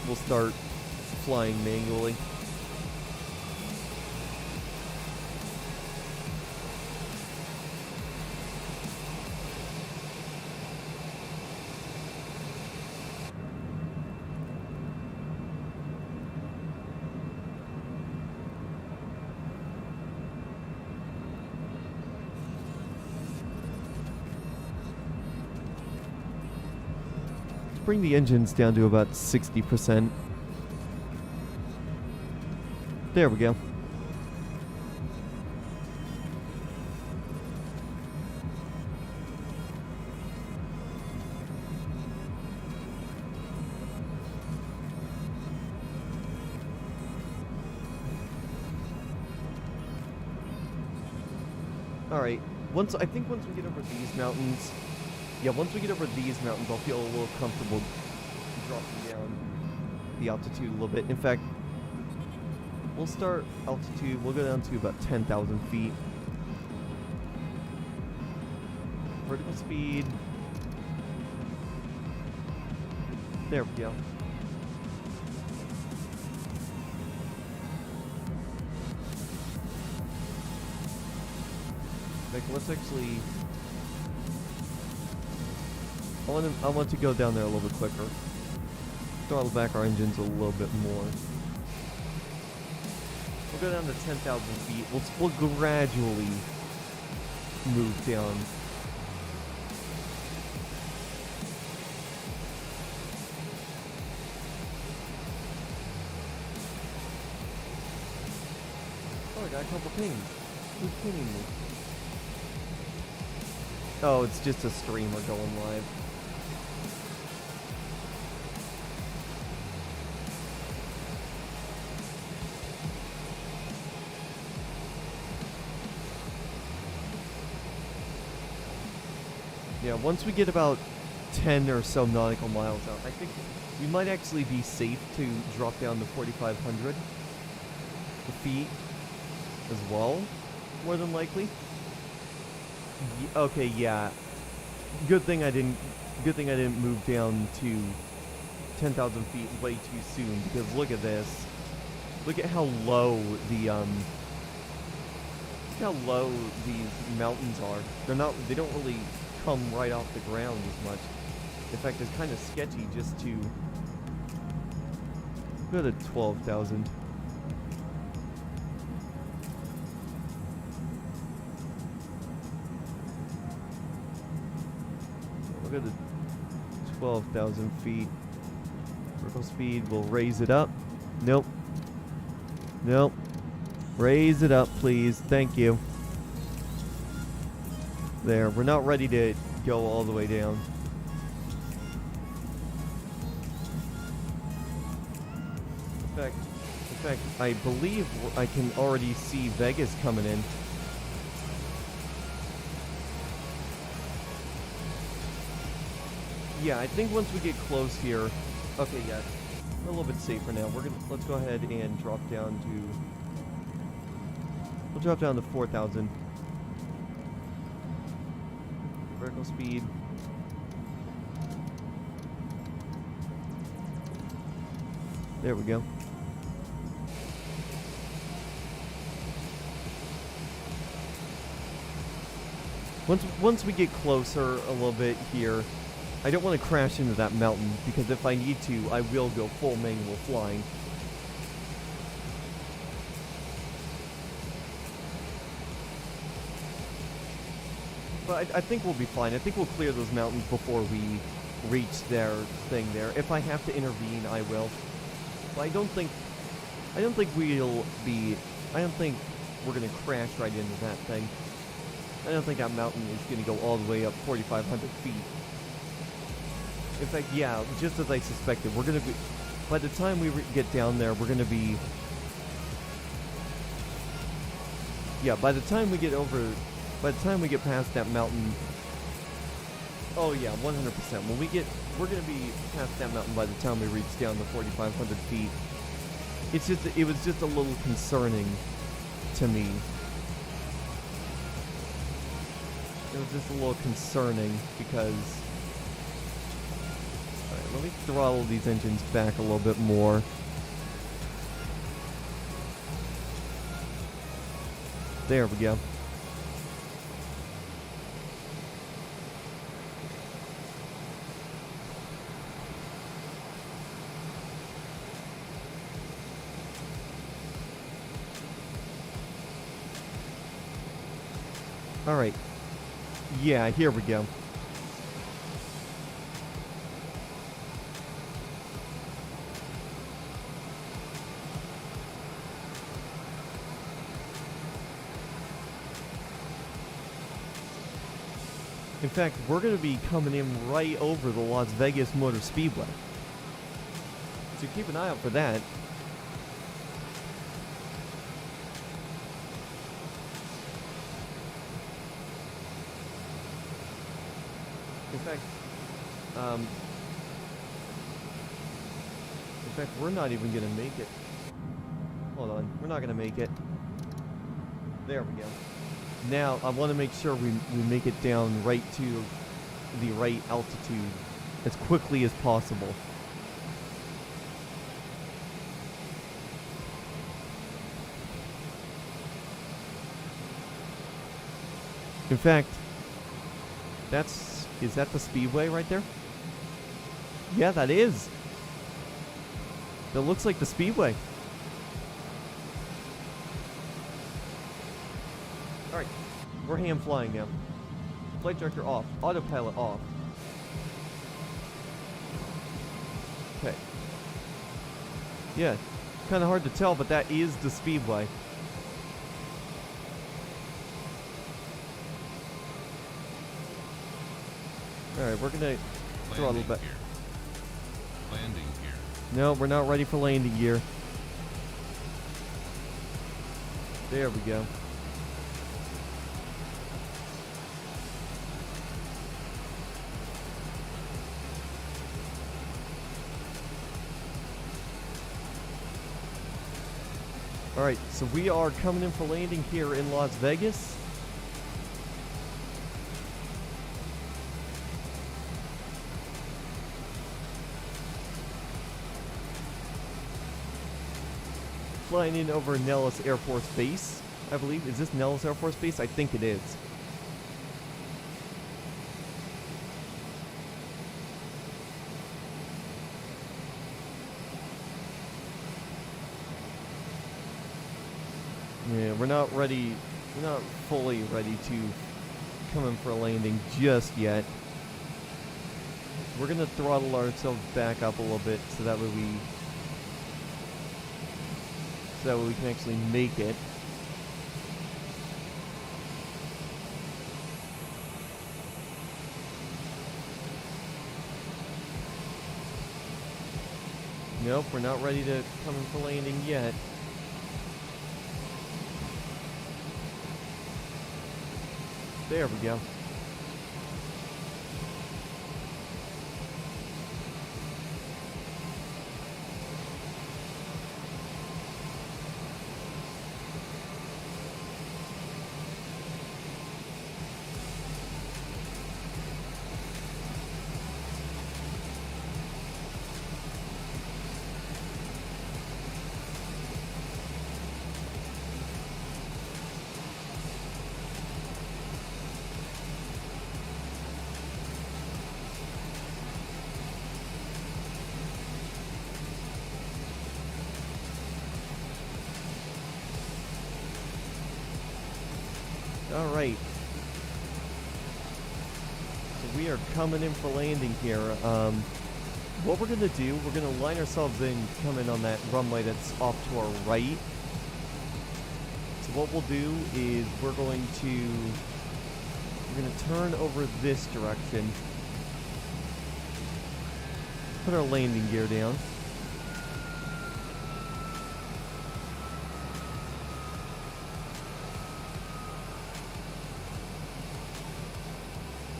we'll start flying manually. Bring the engines down to about 60%. There we go. All right. I think once we get over these mountains. Yeah, once we get over these mountains, I'll feel a little comfortable dropping down the altitude a little bit. In fact, we'll start altitude. We'll go down to about 10,000 feet. Vertical speed. There we go. Let's actually... I want to go down there a little bit quicker. Throttle back our engines a little bit more. We'll go down to 10,000 feet. We'll gradually move down. Oh, I got a couple pings. Who's pinging me? Oh, it's just a streamer going live. Yeah, once we get about 10 or so nautical miles out, I think we might actually be safe to drop down to 4,500 feet as well, more than likely. Okay, yeah. Good thing I didn't move down to 10,000 feet way too soon, because look at this. Look at how low the these mountains are. They don't really come right off the ground as much. In fact, it's kind of sketchy just to go to 12,000. We'll go to 12,000 feet. Vertical speed, we'll raise it up. Nope. Nope. Raise it up, please. Thank you. There, we're not ready to go all the way down. In fact, I believe I can already see Vegas coming in. Yeah, I think once we get close here, okay, yeah, we're a little bit safer now. Let's go ahead and drop down to. We'll drop down to 4,000. Vertical speed. There we go. Once we get closer a little bit here, I don't want to crash into that mountain, because if I need to, I will go full manual flying. But I think we'll be fine. I think we'll clear those mountains before we reach their thing there. If I have to intervene, I will. But I don't think we'll be. I don't think we're gonna crash right into that thing. I don't think that mountain is gonna go all the way up 4,500 feet. In fact, yeah, just as I suspected, we're gonna be. By the time we get down there, we're gonna be. Yeah, by the time we get past that mountain. Oh yeah, 100%. We're gonna be past that mountain by the time we reach down to 4,500 feet. It was just a little concerning to me. It was just a little concerning because. Alright, let me throttle these engines back a little bit more. There we go. Alright. Yeah, here we go. In fact, we're going to be coming in right over the Las Vegas Motor Speedway. So keep an eye out for that. In fact, we're not even gonna make it. Hold on, we're not gonna make it. There we go. Now, I want to make sure we make it down right to the right altitude as quickly as possible. In fact, is that the speedway right there? Yeah, that is. That looks like the speedway. Alright, we're hand flying now. Flight director off. Autopilot off. Okay. Yeah, kind of hard to tell, but that is the speedway. Alright, we're gonna throttle back. Landing gear. No, we're not ready for landing gear. There we go. Alright, so we are coming in for landing here in Las Vegas. Flying in over Nellis Air Force Base, I believe. Is this Nellis Air Force Base? I think it is. Yeah, we're not ready. We're not fully ready to come in for a landing just yet. We're gonna throttle ourselves back up a little bit so that way we can actually make it. Nope, we're not ready to come in for landing yet. There we go. Alright. So we are coming in for landing here. What we're going to do, we're going to line ourselves in, come in on that runway that's off to our right. So what we'll do is we're going to turn over this direction. Put our landing gear down.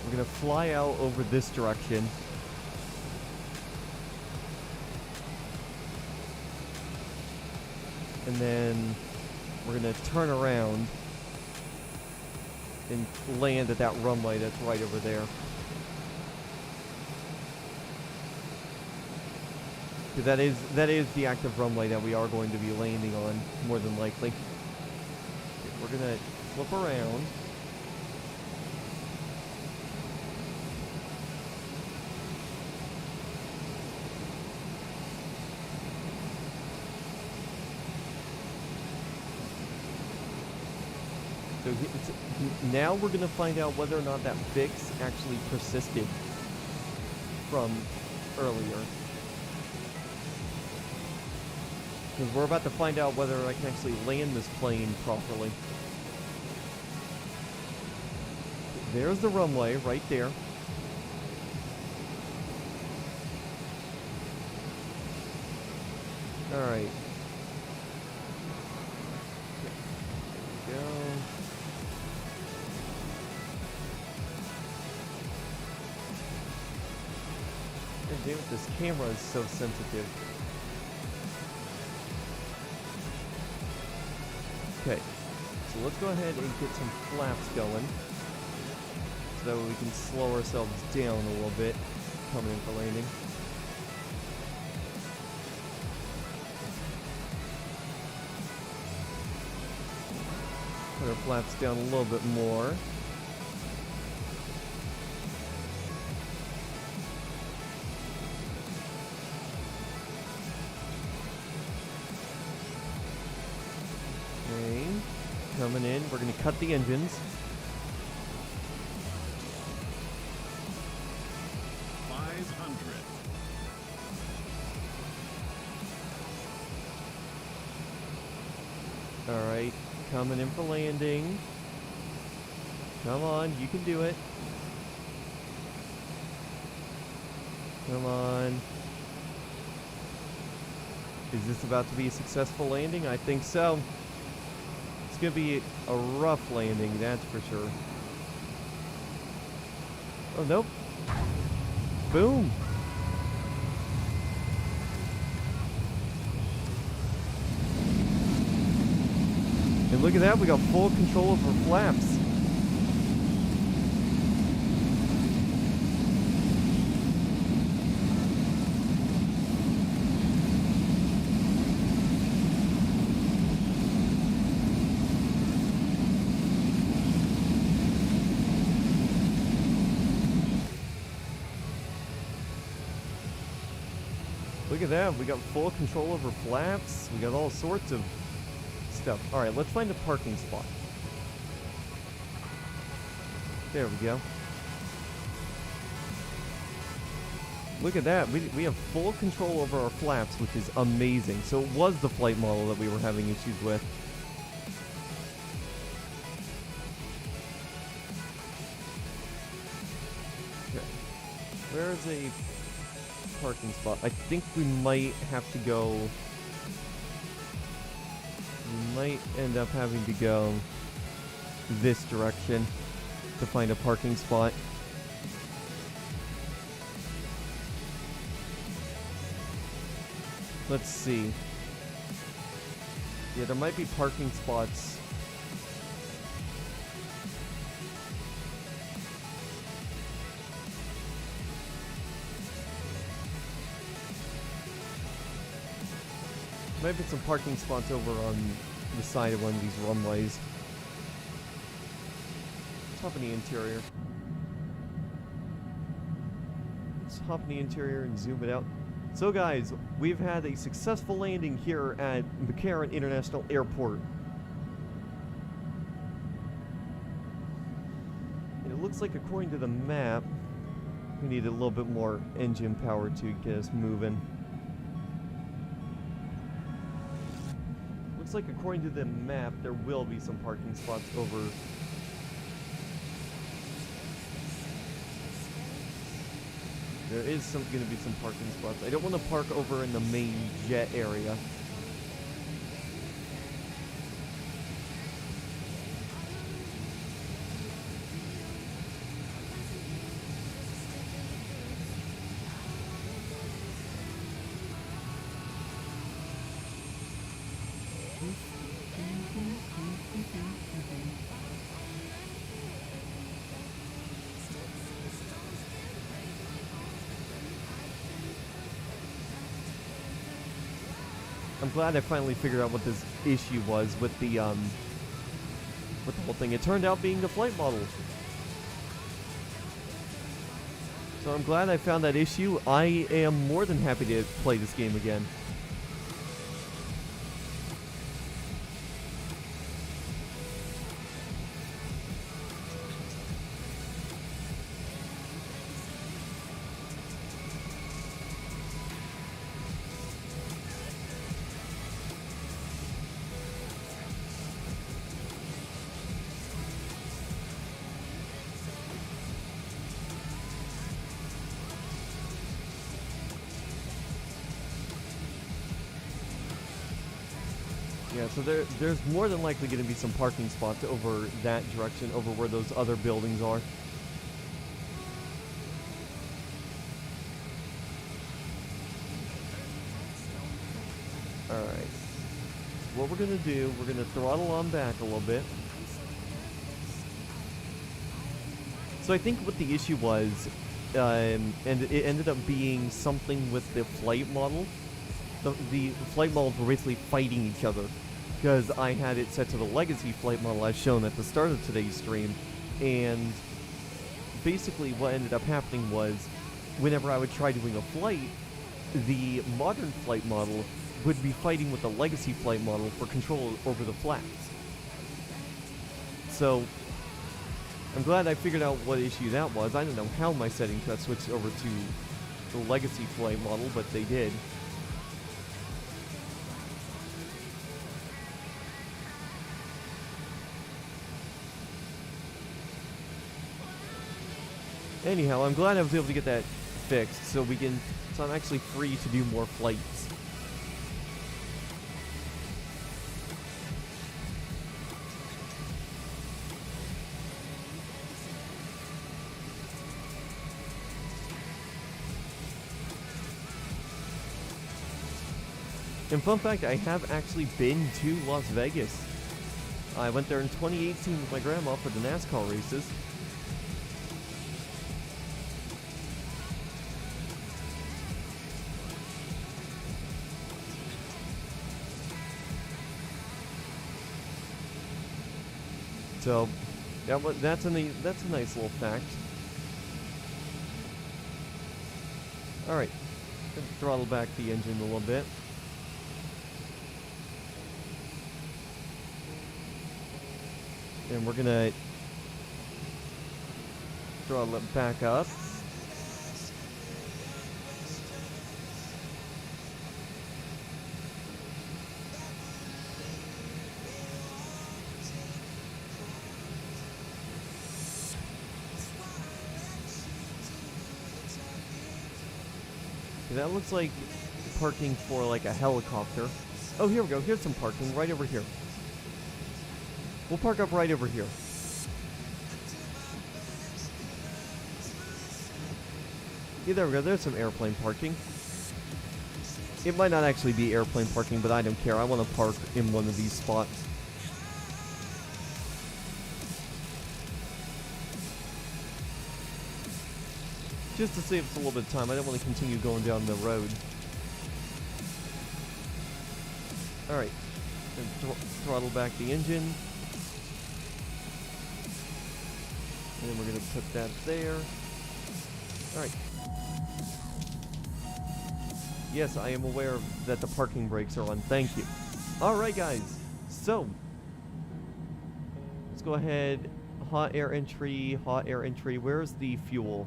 We're going to fly out over this direction. And then we're going to turn around and land at that runway that's right over there. That is the active runway that we are going to be landing on, more than likely. Okay, we're going to flip around. So now we're going to find out whether or not that fix actually persisted from earlier. Because we're about to find out whether I can actually land this plane properly. There's the runway right there. Alright. There we go. God damn it, this camera is so sensitive. Okay, so let's go ahead and get some flaps going so that way we can slow ourselves down a little bit coming in for landing. Put our flaps down a little bit more. Coming in, we're going to cut the engines. 500. Alright, coming in for landing. Come on, you can do it. Come on. Is this about to be a successful landing? I think so. It's going to be a rough landing, that's for sure. Oh, nope. Boom. And look at that, we got full control of our flaps. Look at that, we got full control over flaps, we got all sorts of stuff. Alright, let's find a parking spot. There we go. Look at that, we have full control over our flaps, which is amazing. So it was the flight model that we were having issues with. Okay. Where's a parking spot? I think we might have to go. We might end up having to go this direction to find a parking spot. Let's see. Yeah, there might be parking spots. Might be some parking spots over on the side of one of these runways. Let's hop in the interior. Let's hop in the interior and zoom it out. So guys, we've had a successful landing here at McCarran International Airport. And it looks like, according to the map, We need a little bit more engine power to get us moving. Looks like according to the map, there will be some parking spots over. There is going to be some parking spots. I don't want to park over in the main jet area. I'm glad I finally figured out what this issue was with the whole thing. It turned out being the flight model. So I'm glad I found that issue. I am more than happy to play this game again. Yeah, so there's more than likely going to be some parking spots over that direction, over where those other buildings are. Alright. What we're going to do, we're going to throttle on back a little bit. So I think what the issue was, and it ended up being something with the flight model. The flight models were basically fighting each other, because I had it set to the legacy flight model as shown at the start of today's stream, and basically what ended up happening was whenever I would try doing a flight, the modern flight model would be fighting with the legacy flight model for control over the flaps. So I'm glad I figured out what issue that was. I don't know how my settings got switched over to the legacy flight model, but they did. Anyhow, I'm glad I was able to get that fixed, so I'm actually free to do more flights. And fun fact, I have actually been to Las Vegas. I went there in 2018 with my grandma for the NASCAR races. So, that's a nice little fact. Alright, throttle back the engine a little bit. And we're gonna throttle it back up. That looks like parking for like a helicopter. Oh, here we go. Here's some parking right over here. We'll park up right over here. Yeah, there we go. There's some airplane parking. It might not actually be airplane parking, but I don't care. I want to park in one of these spots. Just to save us a little bit of time. I don't want to continue going down the road. Alright. Throttle back the engine. And then we're going to put that there. Alright. Yes, I am aware that the parking brakes are on. Thank you. Alright, guys. So, let's go ahead. Hot air entry, hot air entry. Where's the fuel?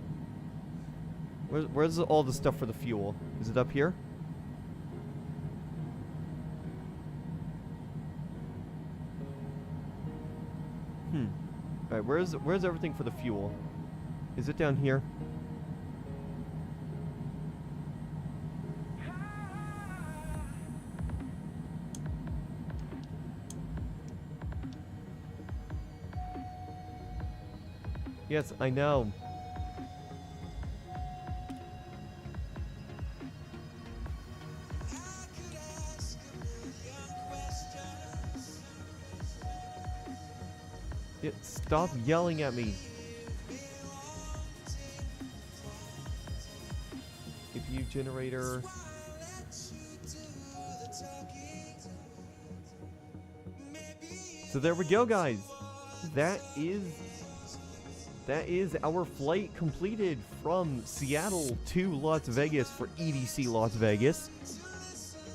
Where's all the stuff for the fuel? Is it up here? Alright, where's everything for the fuel? Is it down here? Yes, I know. Yeah, stop yelling at me. CPU generator. So there we go, guys. That is our flight completed from Seattle to Las Vegas for EDC Las Vegas.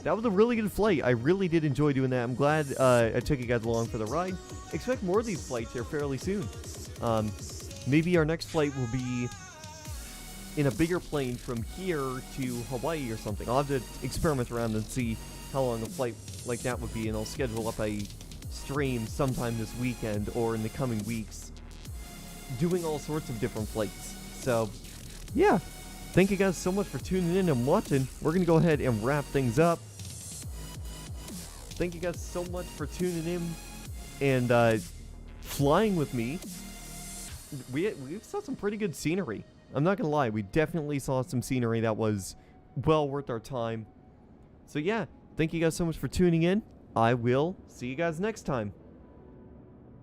That was a really good flight. I really did enjoy doing that. I'm glad I took you guys along for the ride. Expect more of these flights here fairly soon. Maybe our next flight will be in a bigger plane from here to Hawaii or something. I'll have to experiment around and see how long a flight like that would be, and I'll schedule up a stream sometime this weekend or in the coming weeks doing all sorts of different flights. So, yeah. Thank you guys so much for tuning in and watching. We're going to go ahead and wrap things up. Thank you guys so much for tuning in and flying with me. We saw some pretty good scenery. I'm not going to lie. We definitely saw some scenery that was well worth our time. So yeah, thank you guys so much for tuning in. I will see you guys next time.